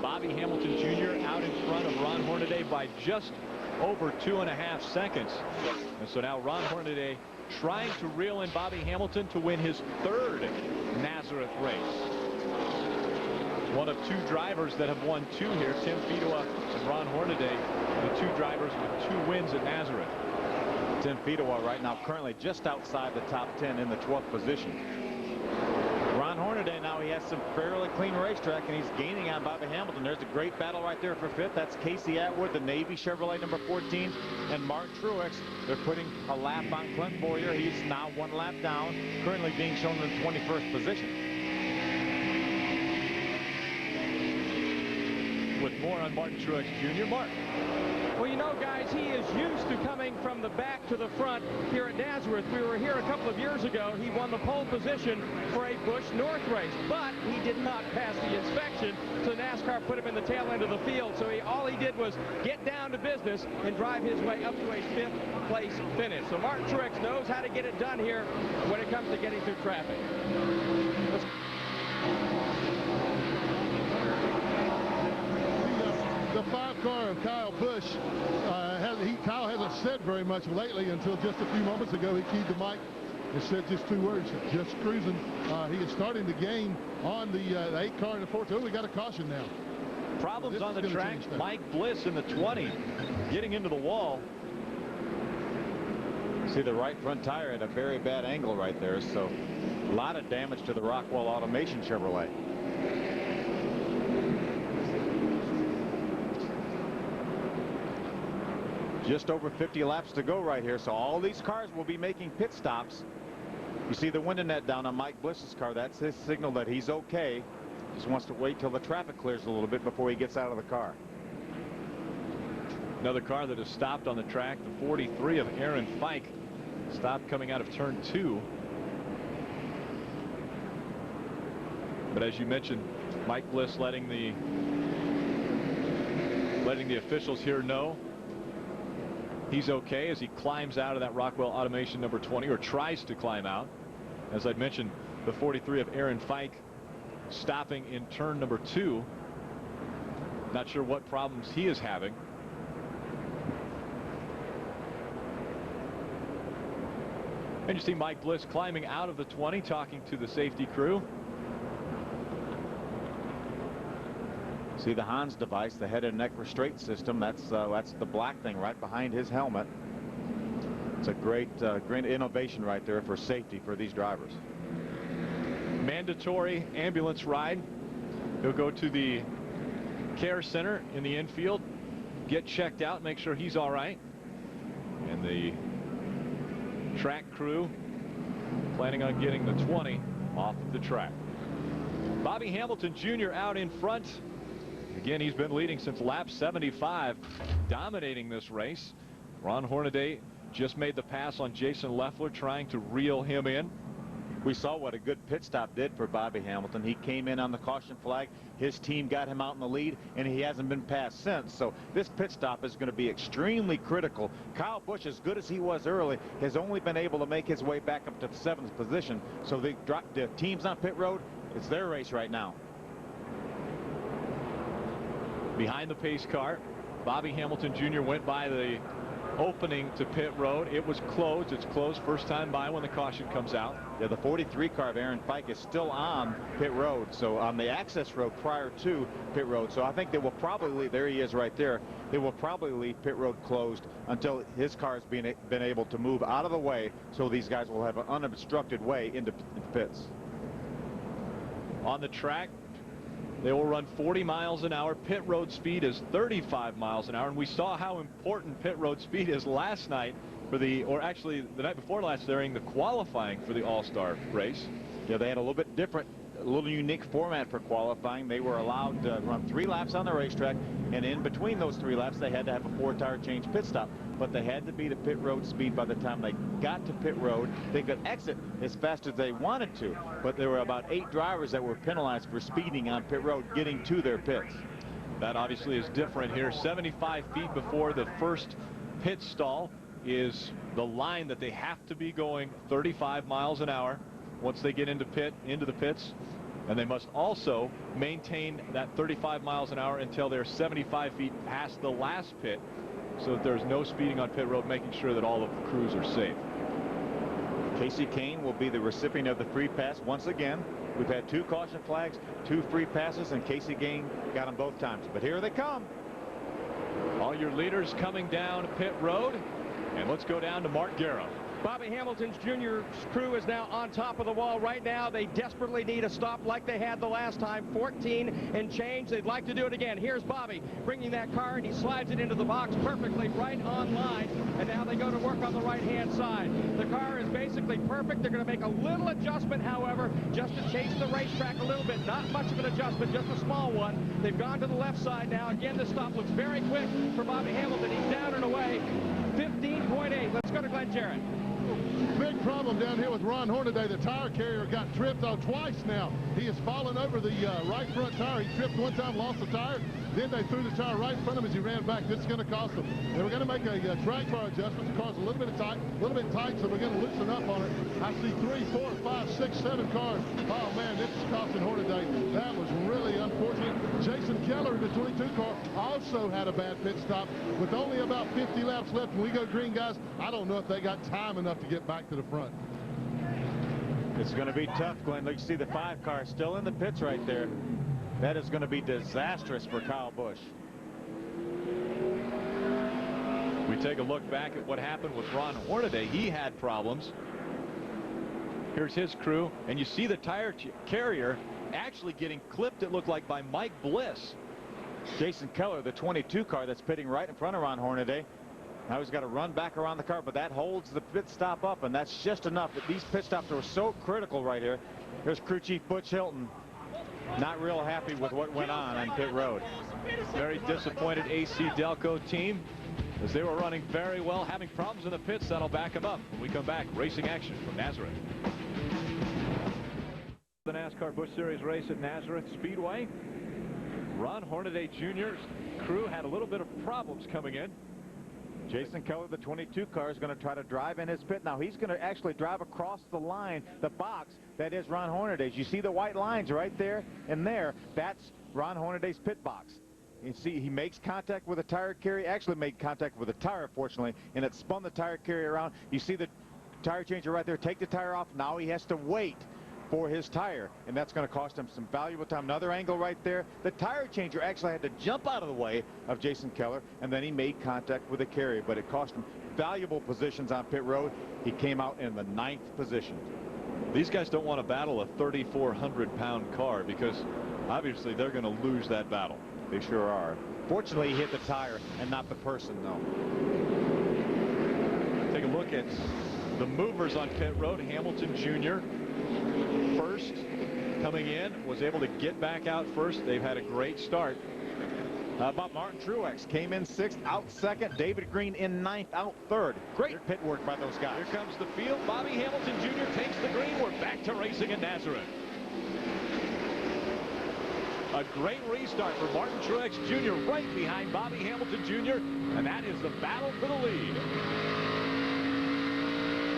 Bobby Hamilton Jr. out in front of Ron Hornaday by just over 2.5 seconds. And so now Ron Hornaday trying to reel in Bobby Hamilton to win his 3rd Nazareth race. One of 2 drivers that have won 2 here, Tim Fedewa and Ron Hornaday, the 2 drivers with 2 wins at Nazareth. Tim Fedewa right now currently just outside the top 10 in the 12th position. Ron Hornaday now, he has some fairly clean racetrack, and he's gaining on Bobby Hamilton. There's a great battle right there for 5th. That's Casey Atwood, the Navy Chevrolet number 14, and Martin Truex. They're putting a lap on Clint Boyer. He's now 1 lap down, currently being shown in the 21st position. With more on Martin Truex Jr. Martin. Well, you know, guys, he is used to coming from the back to the front here at Nazareth. We were here a couple of years ago. He won the pole position for a Busch North race, but he did not pass the inspection, so NASCAR put him in the tail end of the field. So all he did was get down to business and drive his way up to a 5th place finish. So Martin Truex knows how to get it done here when it comes to getting through traffic. The 5-car of Kyle Busch, Kyle hasn't said very much lately until just a few moments ago. He keyed the mic and said just 2 words, just cruising. He is starting to gain on the 8-car and the 4. We got a caution now. Problems on the track. Mike Bliss in the 20 getting into the wall. See the right front tire at a very bad angle right there, so a lot of damage to the Rockwell Automation Chevrolet. Just over 50 laps to go right here, so all these cars will be making pit stops. You see the window net down on Mike Bliss's car. That's his signal that he's okay. Just wants to wait till the traffic clears a little bit before he gets out of the car. Another car that has stopped on the track, the 43 of Aaron Fike, stopped coming out of turn 2. But as you mentioned, Mike Bliss letting the officials here know he's okay as he climbs out of that Rockwell Automation number 20, or tries to climb out. As I mentioned, the 43 of Aaron Fike stopping in turn number 2. Not sure what problems he is having. And you see Mike Bliss climbing out of the 20, talking to the safety crew. See the Hans device, the head and neck restraint system. That's the black thing right behind his helmet. It's a great innovation right there for safety for these drivers. Mandatory ambulance ride. He'll go to the care center in the infield, get checked out, make sure he's all right. And the track crew planning on getting the 20 off of the track. Bobby Hamilton Jr. out in front. Again, he's been leading since lap 75, dominating this race. Ron Hornaday just made the pass on Jason Leffler, trying to reel him in. We saw what a good pit stop did for Bobby Hamilton. He came in on the caution flag. His team got him out in the lead, and he hasn't been passed since. So this pit stop is going to be extremely critical. Kyle Busch, as good as he was early, has only been able to make his way back up to the 7th position. So the teams on pit road, it's their race right now. Behind the pace car, Bobby Hamilton Jr. went by the opening to pit road. It was closed. It's closed first time by when the caution comes out. Yeah, the 43 car of Aaron Fike is still on pit road, so on the access road prior to pit road. So I think they will probably, there he is right there, they will probably leave pit road closed until his car has been able to move out of the way, so these guys will have an unobstructed way into the pits. On the track, they will run 40 miles an hour. Pit road speed is 35 miles an hour. And we saw how important pit road speed is last night for the, or actually the night before last, during the qualifying for the All-Star race. Yeah, they had a little bit different, a little unique format for qualifying. They were allowed to run 3 laps on the racetrack, and in between those 3 laps, they had to have a 4-tire change pit stop. But they had to be the pit road speed by the time they got to pit road. They could exit as fast as they wanted to, but there were about 8 drivers that were penalized for speeding on pit road getting to their pits. That obviously is different here. 75 feet before the first pit stall is the line that they have to be going 35 miles an hour once they get into the pits. And they must also maintain that 35 miles an hour until they're 75 feet past the last pit, so that there's no speeding on pit road, making sure that all of the crews are safe. Casey Kane will be the recipient of the free pass once again. We've had 2 caution flags, 2 free passes, and Casey Kane got them both times. But here they come. All your leaders coming down pit road. And let's go down to Mark Garrow. Bobby Hamilton's junior crew is now on top of the wall right now. They desperately need a stop like they had the last time. 14 and change. They'd like to do it again. Here's Bobby bringing that car, and he slides it into the box perfectly right on line. And now they go to work on the right-hand side. The car is basically perfect. They're going to make a little adjustment, however, just to chase the racetrack a little bit. Not much of an adjustment, just a small one. They've gone to the left side now. Again, the stop looks very quick for Bobby Hamilton. He's down and away. 15.8. Let's go to Glenn Jarrett. Big problem down here with Ron Hornaday. The tire carrier got tripped on twice now. He has fallen over the right front tire. He tripped one time, lost the tire. Then they threw the tire right in front of him as he ran back. This is going to cost them. They were going to make a track bar adjustment to cause a little bit tight, so we're going to loosen up on it. I see 3, 4, 5, 6, 7 cars. Oh man, this is costing Hornaday. That was really unfortunate. Jason Keller in the 22 car also had a bad pit stop with only about 50 laps left. When we go green, guys, I don't know if they got time enough to get back to the front. It's going to be tough, Glenn. Look, you see the 5 car still in the pits right there. That is going to be disastrous for Kyle Busch. We take a look back at what happened with Ron Hornaday. He had problems. Here's his crew, and you see the tire carrier actually getting clipped, it looked like, by Mike Bliss. Jason Keller, the 22 car that's pitting right in front of Ron Hornaday. Now he's got to run back around the car, but that holds the pit stop up, and that's just enough. These pit stops are so critical right here. Here's crew chief Butch Hilton. Not real happy with what went on pit road. Very disappointed AC Delco team, as they were running very well, having problems in the pits. That'll back them up. When we come back, racing action from Nazareth. The NASCAR Busch Series race at Nazareth Speedway. Ron Hornaday Jr.'s crew had a little bit of problems coming in. Jason Keller, the 22 car, is going to try to drive in his pit. Now he's going to actually drive across the line, the box that is Ron Hornaday's. You see the white lines right there and there. That's Ron Hornaday's pit box. You see he makes contact with the tire carrier, actually made contact with the tire, fortunately, and it spun the tire carrier around. You see the tire changer right there, take the tire off. Now he has to wait for his tire, and that's going to cost him some valuable time. Another angle right there. The tire changer actually had to jump out of the way of Jason Keller, and then he made contact with the carrier, but it cost him valuable positions on pit road. He came out in the 9th position. These guys don't want to battle a 3,400-pound car, because obviously they're going to lose that battle. They sure are. Fortunately, he hit the tire and not the person, though. Take a look at the movers on pit road. Hamilton Jr. first coming in, was able to get back out first. They've had a great start. How about Martin Truex? Came in 6th, out 2nd. David Green in 9th, out 3rd. Great pit work by those guys. Here comes the field. Bobby Hamilton Jr. takes the green. We're back to racing in Nazareth. A great restart for Martin Truex Jr. right behind Bobby Hamilton Jr. And that is the battle for the lead.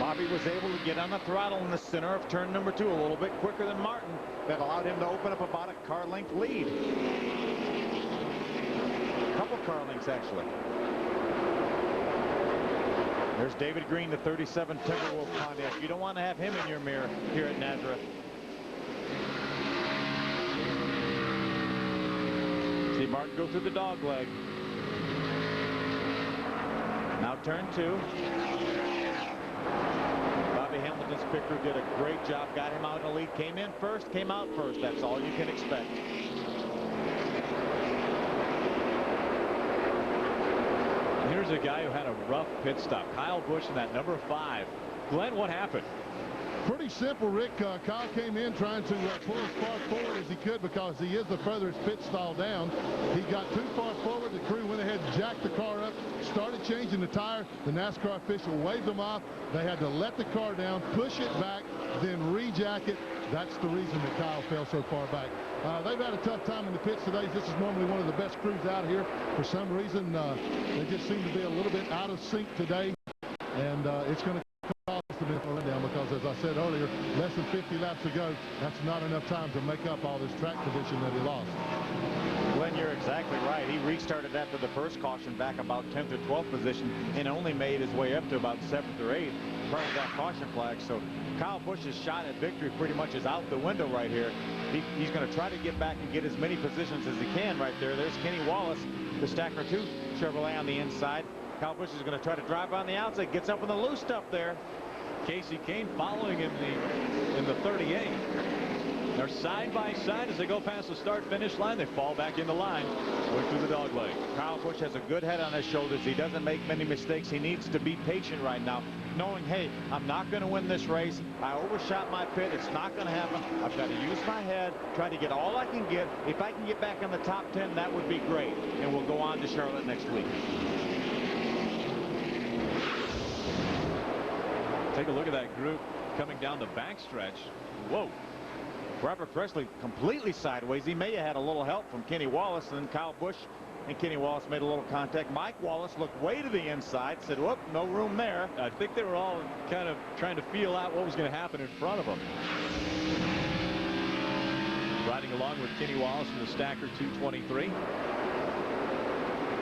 Bobby was able to get on the throttle in the center of turn number 2 a little bit quicker than Martin. That allowed him to open up about a car length lead. A couple car lengths, actually. There's David Green, the 37 Timberwolf Pontiac. You don't want to have him in your mirror here at Nazareth. See Martin go through the dog leg. Now turn 2. Bobby Hamilton's pick crew did a great job. Got him out in the lead. Came in first, came out first. That's all you can expect. Here's a guy who had a rough pit stop. Kyle Busch in that number 5. Glenn, what happened? Pretty simple, Rick. Kyle came in trying to pull as far forward as he could because he is the furthest pit stall down. He got too far forward. The crew went ahead and jacked the car up, started changing the tire. The NASCAR official waved them off. They had to let the car down, push it back, then rejack it. That's the reason that Kyle fell so far back. They've had a tough time in the pits today. This is normally one of the best crews out here. For some reason, they just seem to be a little bit out of sync today. And it's going to cost them a run down because, as I said earlier, less than 50 laps to go. That's not enough time to make up all this track position that he lost. Glenn, you're exactly right. He restarted after the first caution back about 10th or 12th position and only made his way up to about 7th or 8th prior to that caution flag. So Kyle Busch's shot at victory pretty much is out the window right here. He's going to try to get back and get as many positions as he can right there. There's Kenny Wallace, the Stacker 2 Chevrolet on the inside. Kyle Busch is going to try to drive on the outside, gets up in the loose stuff there. Casey Kane following in the 38. They're side by side as they go past the start-finish line. They fall back into line, going through the dog leg. Kyle Busch has a good head on his shoulders. He doesn't make many mistakes. He needs to be patient right now, knowing, hey, I'm not going to win this race. I overshot my pit. It's not going to happen. I've got to use my head, try to get all I can get. If I can get back in the top 10, that would be great. And we'll go on to Charlotte next week. Take a look at that group coming down the backstretch. Whoa. Robert Presley completely sideways. He may have had a little help from Kenny Wallace, and then Kyle Busch and Kenny Wallace made a little contact. Mike Wallace looked way to the inside, said, whoop, no room there. I think they were all kind of trying to feel out what was going to happen in front of them. Riding along with Kenny Wallace in the Stacker 223.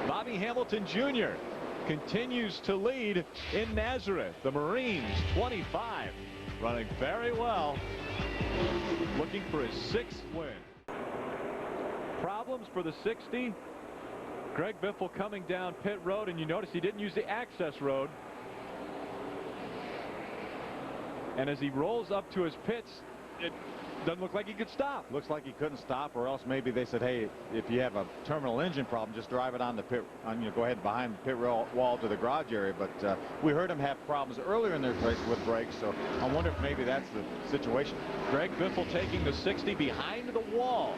Bobby Hamilton Jr. continues to lead in Nazareth. The Marines 25, running very well, looking for his 6th win. Problems for the 60. Greg Biffle coming down pit road, and you notice he didn't use the access road. And as he rolls up to his pits, it doesn't look like he could stop. Looks like he couldn't stop, or else maybe they said, hey, if you have a terminal engine problem, just drive it on the pit, go ahead behind the pit wall to the garage area. But we heard him have problems earlier in their race with brakes, so I wonder if maybe that's the situation. Greg Biffle taking the 60 behind the wall.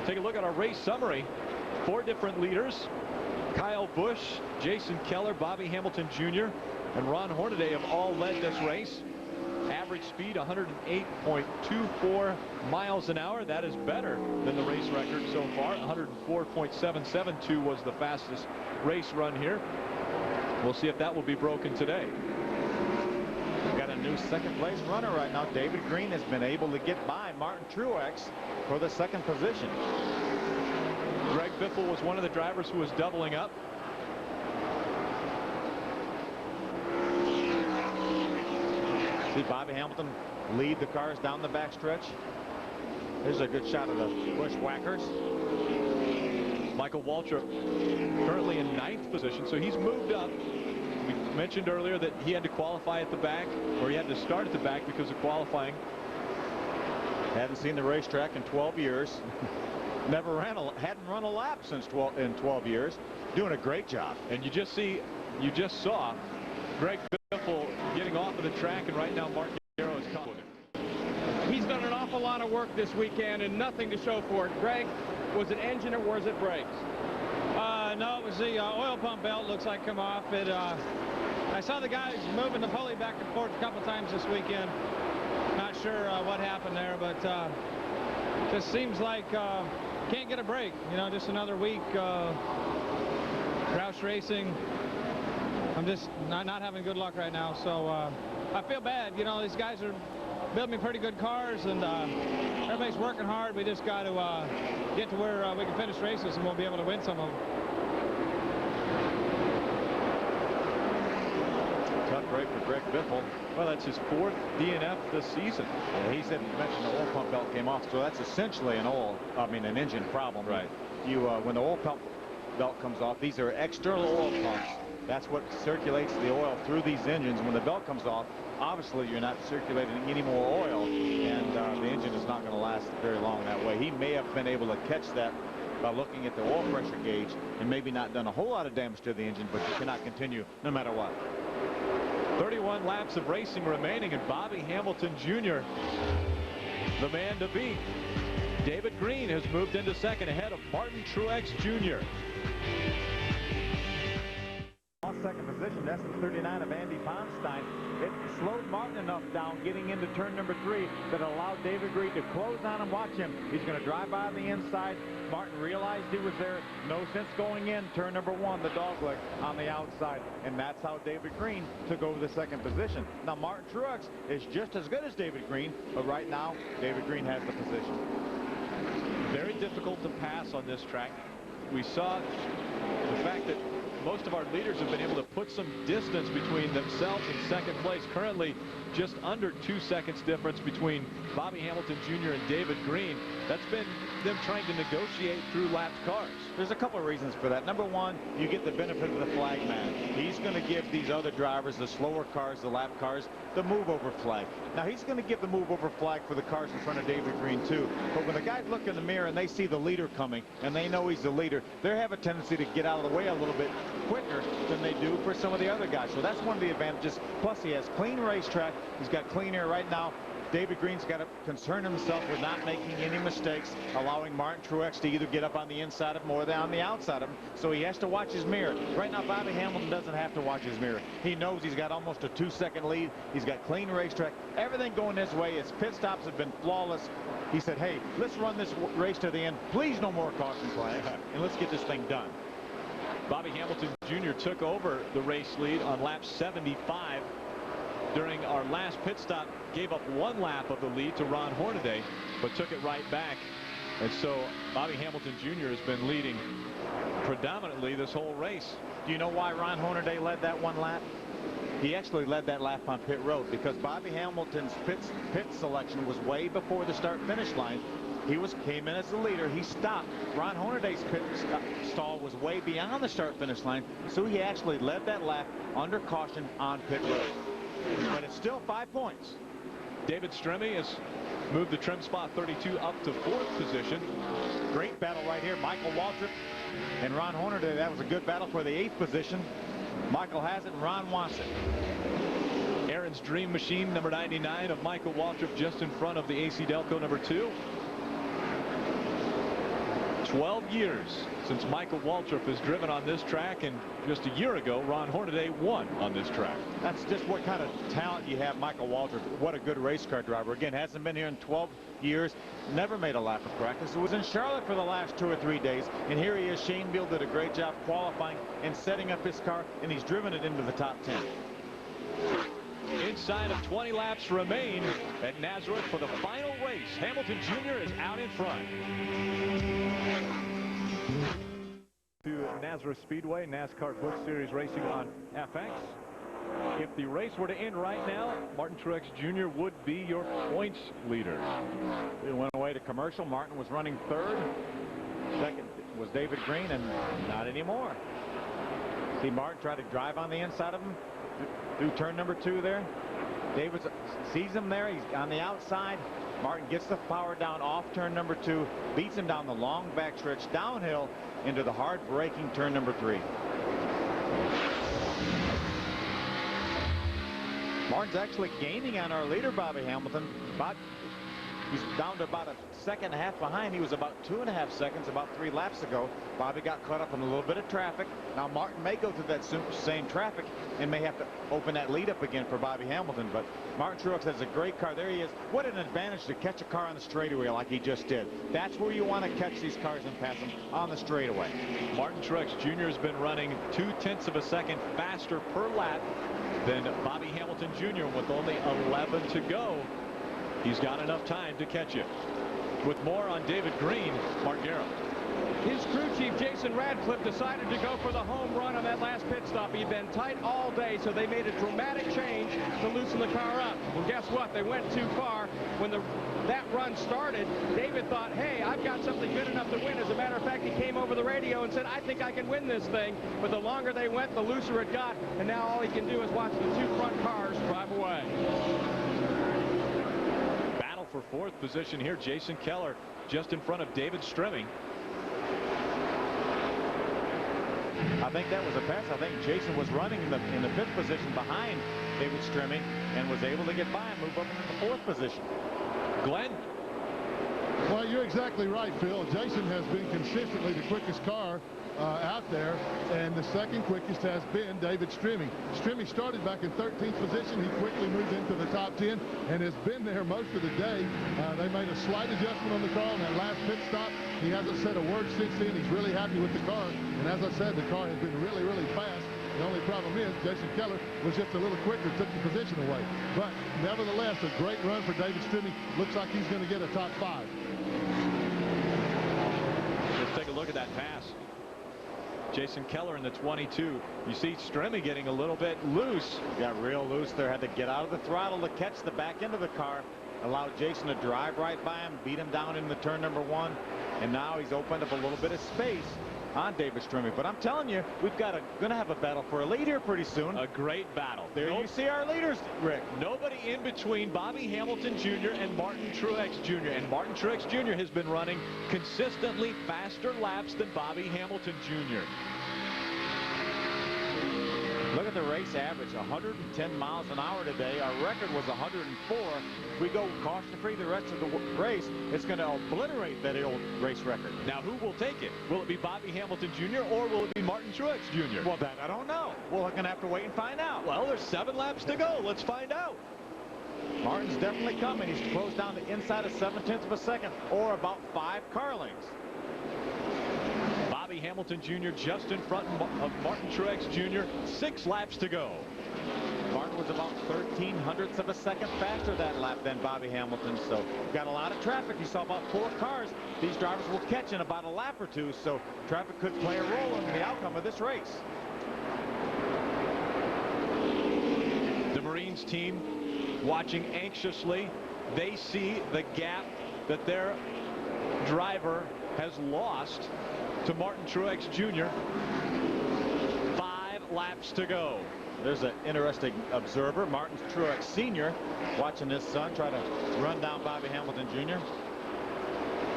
Take a look at our race summary. 4 different leaders: Kyle Busch, Jason Keller, Bobby Hamilton Jr., and Ron Hornaday have all led this race. Average speed 108.24 miles an hour. That is better than the race record so far. 104.772 was the fastest race run here. We'll see if that will be broken today. We've got a new 2nd place runner right now. David Green has been able to get by Martin Truex for the 2nd position. Greg Biffle was one of the drivers who was doubling up. See Bobby Hamilton lead the cars down the backstretch. Here's a good shot of the Bushwhackers. Michael Waltrip currently in 9th position, so he's moved up. We mentioned earlier that he had to qualify at the back, or he had to start at the back because of qualifying. Hadn't seen the racetrack in 12 years. Hadn't run a lap since 12 years. Doing a great job. And you just saw Greg Biffle getting off of the track, and right now Mark Garrow is caught with him. He's done an awful lot of work this weekend and nothing to show for it. Greg, was it engine or was it brakes? as the oil pump belt looks like come off, I saw the guys moving the pulley back and forth a couple times this weekend. Not sure what happened there, but just seems like can't get a break. You know, just another week. Roush Racing, I'm just not having good luck right now, so I feel bad. You know, these guys are building me pretty good cars, and everybody's working hard. We just got to get to where we can finish races, and we'll be able to win some of them. Tough break for Greg Biffle. Well, that's his 4th DNF this season. Yeah, he said, you mentioned the oil pump belt came off, so that's essentially an engine problem. Right. When the oil pump belt comes off, these are external oil pumps. That's what circulates the oil through these engines. When the belt comes off, obviously you're not circulating any more oil, and the engine is not going to last very long that way. He may have been able to catch that by looking at the oil pressure gauge and maybe not done a whole lot of damage to the engine, but you cannot continue no matter what. 31 laps of racing remaining, and Bobby Hamilton Jr., the man to beat. David Green has moved into second ahead of Martin Truex Jr. Second position. That's the 39 of Andy Ponstein. It slowed Martin enough down getting into turn number 3 that allowed David Green to close on him. Watch him. He's going to drive by on the inside. Martin realized he was there. No sense going in. Turn number 1, the dogleg on the outside. And that's how David Green took over the second position. Now, Martin Truex is just as good as David Green, but right now, David Green has the position. Very difficult to pass on this track. We saw the fact that most of our leaders have been able to put some distance between themselves and second place. Currently, just under 2 seconds difference between Bobby Hamilton Jr. and David Green. That's been them trying to negotiate through lapped cars. There's a couple of reasons for that. Number one, you get the benefit of the flag man. He's going to give these other drivers, the slower cars, the lap cars, the move over flag. Now, he's going to give the move over flag for the cars in front of David Green too. But when the guys look in the mirror and they see the leader coming and they know he's the leader, they have a tendency to get out of the way a little bit quicker than they do for some of the other guys. So that's one of the advantages. Plus, he has clean racetrack. He's got clean air right now. David Green's got to concern himself with not making any mistakes, allowing Martin Truex to either get up on the inside of him or on the outside of him. So he has to watch his mirror. Right now, Bobby Hamilton doesn't have to watch his mirror. He knows he's got almost a 2-second lead. He's got clean racetrack. Everything going his way. His pit stops have been flawless. He said, hey, let's run this race to the end. Please, no more caution flags, and let's get this thing done. Bobby Hamilton Jr. took over the race lead on lap 75. During our last pit stop, gave up 1 lap of the lead to Ron Hornaday, but took it right back. And so Bobby Hamilton Jr. has been leading predominantly this whole race. Do you know why Ron Hornaday led that 1 lap? He actually led that lap on pit road because Bobby Hamilton's pit selection was way before the start-finish line. He came in as the leader. He stopped. Ron Hornaday's pit stall was way beyond the start-finish line, so he actually led that lap under caution on pit road. But it's still 5 points. David Stremme has moved the trim spot 32 up to 4th position. Great battle right here. Michael Waltrip and Ron Hornaday. That was a good battle for the 8th position. Michael has it and Ron wants it. Aaron's Dream Machine, number 99 of Michael Waltrip, just in front of the AC Delco number 2. 12 years since Michael Waltrip has driven on this track, and just a year ago Ron Hornaday won on this track. That's just what kind of talent you have, Michael Waltrip. What a good race car driver. Again, hasn't been here in 12 years, never made a lap of practice. It was in Charlotte for the last 2 or 3 days, and here he is. Shane Beal did a great job qualifying and setting up his car, and he's driven it into the top 10. Inside of 20 laps remain at Nazareth for the final race. Hamilton Jr. is out in front. To Nazareth Speedway, NASCAR Busch Series racing on FX. If the race were to end right now, Martin Truex Jr. would be your points leader. It went away to commercial. Martin was running 3rd. 2nd was David Green, and not anymore. See Martin try to drive on the inside of him through turn number 2 there. David sees him there. He's on the outside. Martin gets the power down off turn number 2, beats him down the long back stretch downhill into the hard braking turn number 3. Martin's actually gaining on our leader, Bobby Hamilton. He's down to about a second and a half behind. He was about 2.5 seconds about 3 laps ago. Bobby got caught up in a little bit of traffic. Now Martin may go through that same traffic and may have to open that lead up again for Bobby Hamilton. But Martin Truex has a great car. There he is. What an advantage to catch a car on the straightaway like he just did. That's where you want to catch these cars and pass them, on the straightaway. Martin Truex Jr. has been running 0.2 of a second faster per lap than Bobby Hamilton Jr. with only 11 to go. He's got enough time to catch it. With more on David Green, Mark Garrow. His crew chief, Jason Radcliffe, decided to go for the home run on that last pit stop. He'd been tight all day, so they made a dramatic change to loosen the car up. Well, guess what? They went too far. When that run started, David thought, hey, I've got something good enough to win. As a matter of fact, he came over the radio and said, I think I can win this thing. But the longer they went, the looser it got. And now all he can do is watch the 2 front cars drive away. Battle for 4th position here. Jason Keller just in front of David Stremming. I think that was a pass. I think Jason was running in the 5th position behind David Stremming and was able to get by and move up into the 4th position. Glenn? Well, you're exactly right, Phil. Jason has been consistently the quickest car out there, and the second quickest has been David Stremming. Stremming started back in 13th position. He quickly moved into the top 10 and has been there most of the day. They made a slight adjustment on the car on that last pit stop. He hasn't said a word since then. He's really happy with the car, and as I said, the car has been really, really fast. The only problem is Jason Keller was just a little quicker, took the position away. But nevertheless, a great run for David Stremming. Looks like he's going to get a top 5. Let's take a look at that pass. Jason Keller in the 22. You see Stremming getting a little bit loose. Got real loose there. Had to get out of the throttle to catch the back end of the car. Allowed Jason to drive right by him, beat him down in the turn number 1. And now he's opened up a little bit of space on David Stremming. But I'm telling you, we've got going to have a battle for a lead here pretty soon. A great battle. There you see our leaders, Rick. Nobody in between Bobby Hamilton Jr. and Martin Truex Jr. And Martin Truex Jr. has been running consistently faster laps than Bobby Hamilton Jr. Look at the race average, 110 miles an hour today. Our record was 104. If we go caution-free the rest of the race, it's going to obliterate that old race record. Now, who will take it? Will it be Bobby Hamilton Jr. or will it be Martin Truex Jr.? Well, that I don't know. We're going to have to wait and find out. Well, there's 7 laps to go. Let's find out. Martin's definitely coming. He's closed down to inside of 0.7 of a second, or about 5 car lengths. Bobby Hamilton Jr. just in front of Martin Truex Jr. 6 laps to go. Martin was about 0.13 of a second faster that lap than Bobby Hamilton, so got a lot of traffic. You saw about 4 cars these drivers will catch in about a lap or 2, so traffic could play a role in the outcome of this race. The Marines team watching anxiously. They see the gap that their driver has lost to Martin Truex Jr. 5 laps to go. There's an interesting observer, Martin Truex Sr., watching his son try to run down Bobby Hamilton Jr.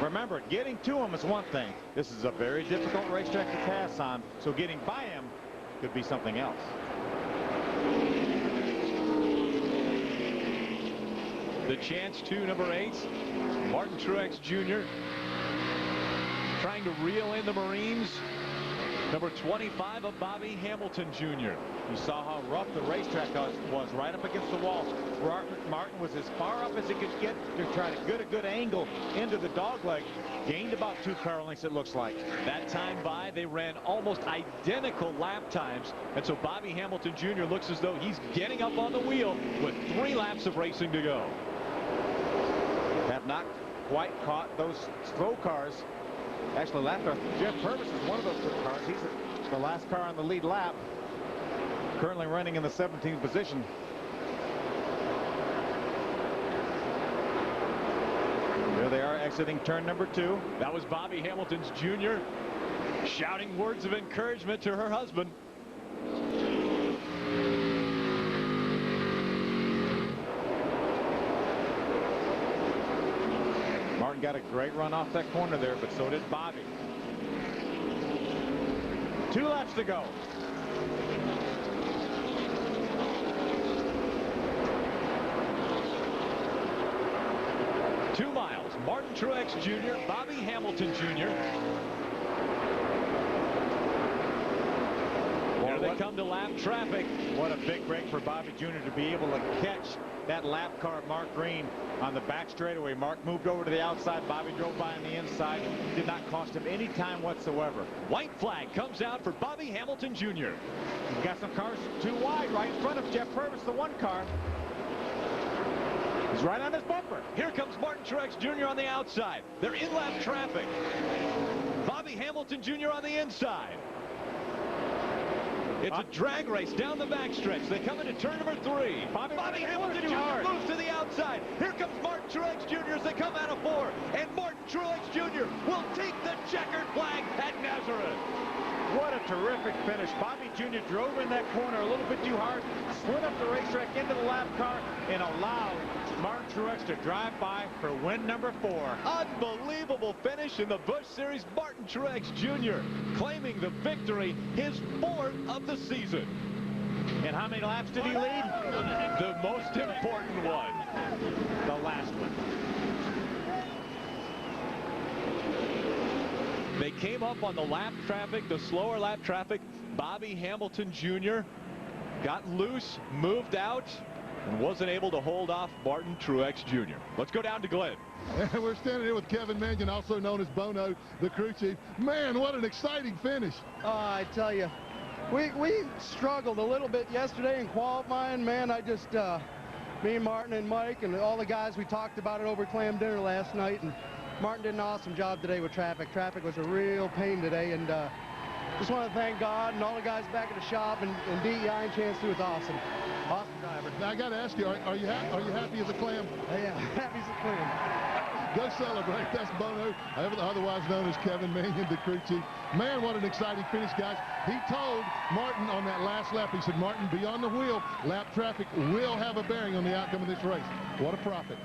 Remember, getting to him is one thing. This is a very difficult racetrack to pass on, so getting by him could be something else. The chance to number 8, Martin Truex Jr. trying to reel in the Marines. Number 25 of Bobby Hamilton Jr. You saw how rough the racetrack was right up against the wall. Martin was as far up as he could get to try to get a good angle into the dogleg. Gained about 2 car lengths, it looks like. That time by, they ran almost identical lap times. And so Bobby Hamilton Jr. looks as though he's getting up on the wheel with 3 laps of racing to go. Have not quite caught those slow cars. Actually, Jeff Purvis is one of those cars. He's the last car on the lead lap. Currently running in the 17th position. There they are exiting turn number 2. That was Bobby Hamilton's Jr. shouting words of encouragement to her husband. Martin got a great run off that corner there, but so did Bobby. 2 laps to go. Two miles. Martin Truex Jr., Bobby Hamilton Jr. Here they come to lap traffic. What a big break for Bobby Jr. to be able to catch that lap car of Mark Green on the back straightaway. Mark moved over to the outside. Bobby drove by on the inside. Did not cost him any time whatsoever. White flag comes out for Bobby Hamilton Jr. He's got some cars too wide right in front of Jeff Purvis, the one car. He's right on his bumper. Here comes Martin Truex Jr. on the outside. They're in lap traffic. Bobby Hamilton Jr. on the inside. It's a drag race down the backstretch. They come into turn number 3. Bobby Hamilton Jr. moves to the outside. Here comes Martin Truex Jr. as they come out of 4. And Martin Truex Jr. will take the checkered flag at Nazareth. What a terrific finish. Bobby Jr. drove in that corner a little bit too hard, slid up the racetrack into the lap car, and allowed Martin Truex to drive by for win number 4. Unbelievable finish in the Busch Series. Martin Truex Jr. claiming the victory, his 4th of the season. And how many laps did he lead? The most important one. The last one. They came up on the lap traffic, the slower lap traffic. Bobby Hamilton Jr. got loose, moved out, and wasn't able to hold off Martin Truex Jr. Let's go down to Glenn. And we're standing here with Kevin Mannion, also known as Bono, the crew chief. Man, what an exciting finish. Oh, I tell you, we struggled a little bit yesterday in qualifying. Man, I just, me and Martin and Mike and all the guys, we talked about it over clam dinner last night, and Martin did an awesome job today with traffic. Traffic was a real pain today, and just want to thank God and all the guys back at the shop and DEI and Chance too. It's awesome. Awesome driver. Now I got to ask you, are you happy as a clam? Yeah, happy as a clam. Go celebrate. That's Bono, otherwise known as Kevin Mannion, the crew chief. Man, what an exciting finish, guys. He told Martin on that last lap, he said, Martin, be on the wheel. Lap traffic will have a bearing on the outcome of this race. What a prophet.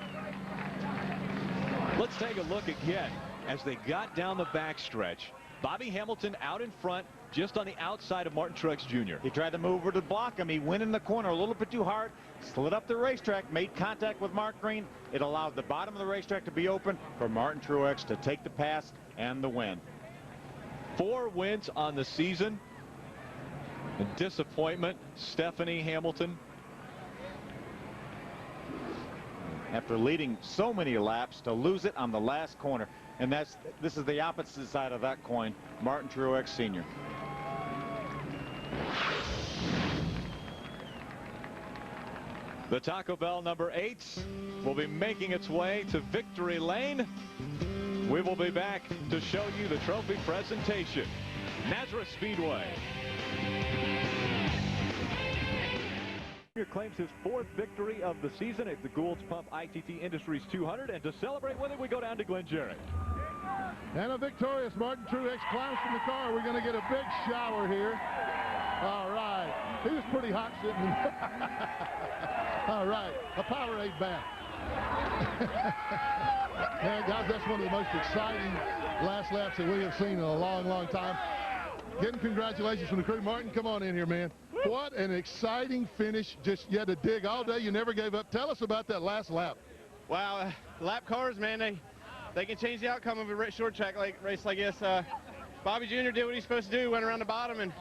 Let's take a look again as they got down the backstretch. Bobby Hamilton out in front, just on the outside of Martin Truex Jr. He tried to move over to block him. He went in the corner a little bit too hard, slid up the racetrack, made contact with Mark Green. It allowed the bottom of the racetrack to be open for Martin Truex to take the pass and the win. 4 wins on the season. A disappointment, Stephanie Hamilton. After leading so many laps, to lose it on the last corner. And this is the opposite side of that coin. Martin Truex Sr. The Taco Bell number 8 will be making its way to victory lane. We will be back to show you the trophy presentation. Nazareth Speedway. Claims his 4th victory of the season at the Goulds Pump ITT Industries 200, and to celebrate with it, we go down to Glenn Jarrett. And a victorious Martin Truex climbs from the car. We're going to get a big shower here. All right. He was pretty hot sitting in All right. A Powerade bath. Man, guys, that's one of the most exciting last laps that we have seen in a long, long time. Getting congratulations from the crew. Martin, come on in here, man. What an exciting finish. Just you had to dig all day. You never gave up. Tell us about that last lap. Wow, lap cars, man, they can change the outcome of a short track race like this. Bobby Jr. did what he's supposed to do, went around the bottom, and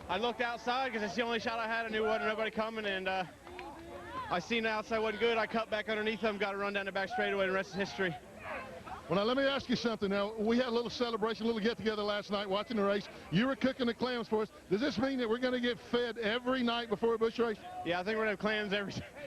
I looked outside because that's the only shot I had. I knew wasn't nobody coming, and I seen the outside wasn't good. I cut back underneath them, got to run down the back straightaway, and the rest is history. Well, now, let me ask you something. Now, we had a little celebration, a little get-together last night watching the race. You were cooking the clams for us. Does this mean that we're going to get fed every night before a Busch race? Yeah, I think we're going to have clams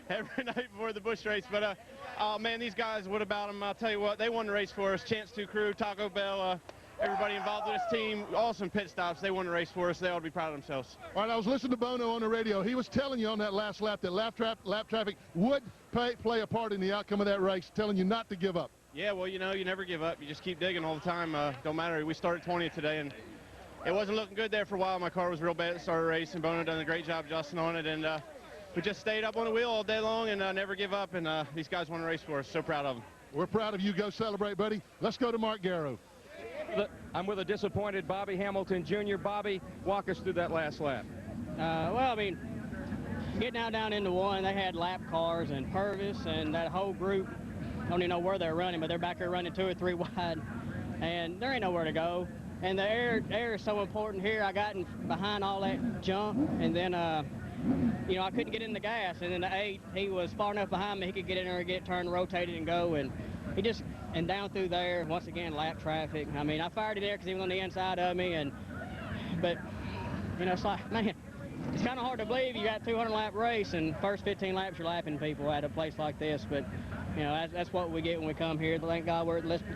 every night before the Busch race. But, oh, man, these guys, what about them? I'll tell you what, they won the race for us. Chance 2 crew, Taco Bell, everybody involved with this team, awesome pit stops. They won the race for us. They ought to be proud of themselves. All right, I was listening to Bono on the radio. He was telling you on that last lap that lap traffic would play a part in the outcome of that race, telling you not to give up. Yeah, well, you know, you never give up. You just keep digging all the time. Don't matter. We started 20th today, and it wasn't looking good there for a while. My car was real bad at the start of the race, and Bono done a great job adjusting on it. And we just stayed up on the wheel all day long and never give up. And these guys won the race for us. So proud of them. We're proud of you. Go celebrate, buddy. Let's go to Mark Garrow. I'm with a disappointed Bobby Hamilton Jr. Bobby, walk us through that last lap. Well, I mean, getting out down into 1, they had lap cars and Purvis and that whole group. don't even know where they're running, but they're back there running 2 or 3 wide, and there ain't nowhere to go. And the air is so important here. I got in behind all that junk, and then, you know, I couldn't get in the gas. And then the 8, he was far enough behind me, he could get in there and get turned, rotated, and go. And he just, and down through there, once again, lap traffic. I mean, I fired it there because he was on the inside of me, but, you know, it's like, man, it's kind of hard to believe you got 200-lap race, and first 15 laps you're lapping people at a place like this. But, you know, that's what we get when we come here. Thank God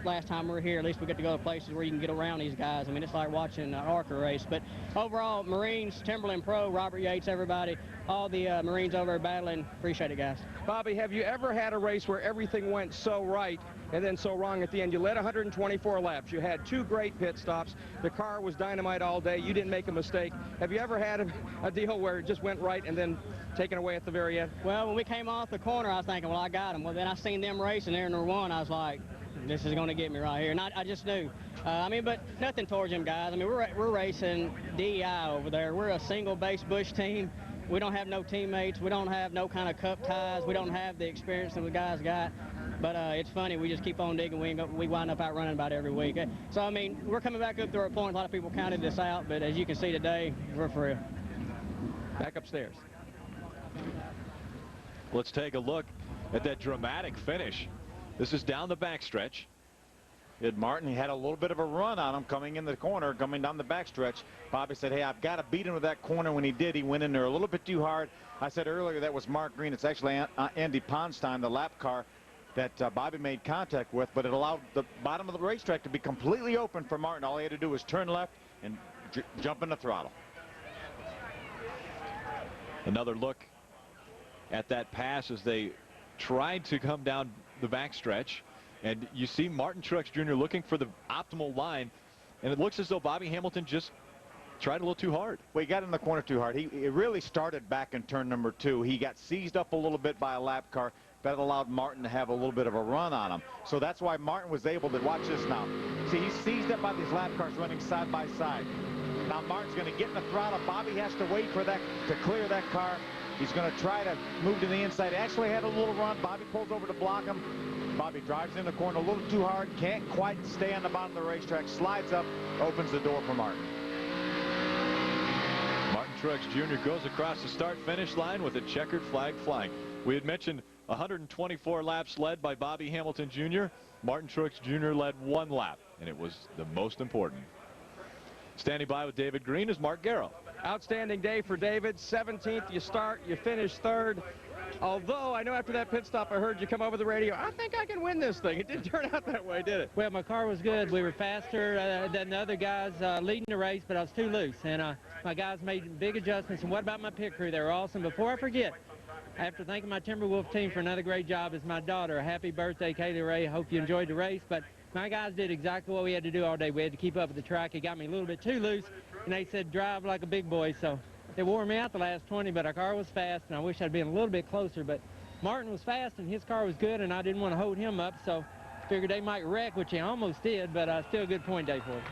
last time we were here, at least we get to go to places where you can get around these guys. I mean, it's like watching an ARCA race. But overall, Marines, Timberland Pro, Robert Yates, everybody, all the Marines over there battling. Appreciate it, guys. Bobby, have you ever had a race where everything went so right and then so wrong at the end? You led 124 laps. You had 2 great pit stops. The car was dynamite all day. You didn't make a mistake. Have you ever had a deal where it just went right and then taken away at the very end? Well, when we came off the corner, I was thinking, well, I got him. Well, then I seen them racing there in their 1. I was like, this is going to get me right here. And I just knew. I mean, but nothing towards them guys. I mean, we're racing DEI over there. We're a single-base Busch team. We don't have no teammates. We don't have no kind of cup ties. We don't have the experience that the guys got. But it's funny. We just keep on digging. We wind up outrunning about every week. So, I mean, we're coming back up through our points. A lot of people counted this out. But as you can see today, we're for real. Back upstairs. Let's take a look at that dramatic finish. This is down the backstretch. Martin, he had a little bit of a run on him coming in the corner, coming down the backstretch. Bobby said, hey, I've got to beat him with that corner. When he did, he went in there a little bit too hard. I said earlier that was Mark Green. It's actually Andy Ponstein, the lap car that Bobby made contact with, but it allowed the bottom of the racetrack to be completely open for Martin. All he had to do was turn left and jump in the throttle. Another look at that pass as they tried to come down the backstretch. And you see Martin Truex Jr. looking for the optimal line, and it looks as though Bobby Hamilton just tried a little too hard. Well, he got in the corner too hard. He really started back in turn number 2. He got seized up a little bit by a lap car. That allowed Martin to have a little bit of a run on him. So that's why Martin was able to, watch this now. See, he's seized up by these lap cars running side by side. Now Martin's going to get in the throttle. Bobby has to wait for that to clear that car. He's going to try to move to the inside. Actually had a little run. Bobby pulls over to block him. Bobby drives in the corner a little too hard. Can't quite stay on the bottom of the racetrack. Slides up, opens the door for Martin. Martin Truex Jr. goes across the start-finish line with a checkered flag flying. We had mentioned 124 laps led by Bobby Hamilton Jr. Martin Truex Jr. led 1 lap, and it was the most important. Standing by with David Green is Mark Garrow. Outstanding day for David. 17th, you start, you finish 3rd. Although I know after that pit stop I heard you come over the radio, I think I can win this thing. It didn't turn out that way, did it? Well, my car was good. We were faster than the other guys leading the race, but I was too loose. And my guys made big adjustments. And what about my pit crew? They were awesome. Before I forget, after thanking my Timberwolf team for another great job, is my daughter. Happy birthday, Kaylee Ray. Hope you enjoyed the race. But my guys did exactly what we had to do all day. We had to keep up with the track. It got me a little bit too loose, and they said drive like a big boy. So it wore me out the last 20, but our car was fast, and I wish I'd been a little bit closer. But Martin was fast, and his car was good, and I didn't want to hold him up, so figured they might wreck, which they almost did, but still a good point day for it.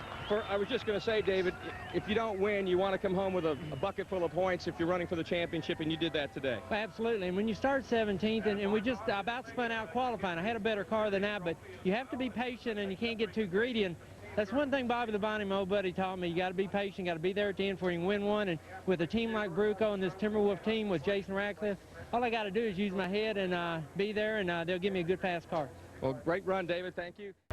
I was just going to say, David, if you don't win, you want to come home with a bucket full of points if you're running for the championship, and you did that today. Well, absolutely, and when you start 17th, and we just about spun out qualifying. I had a better car than that, but you have to be patient, and you can't get too greedy, and that's one thing Bobby Labonte, my old buddy, taught me. You got to be patient, got to be there at the end before you can win one, and with a team like Bruco and this Timberwolf team with Jason Ratcliffe, all I got to do is use my head and be there, and they'll give me a good fast car. Well, great run, David. Thank you.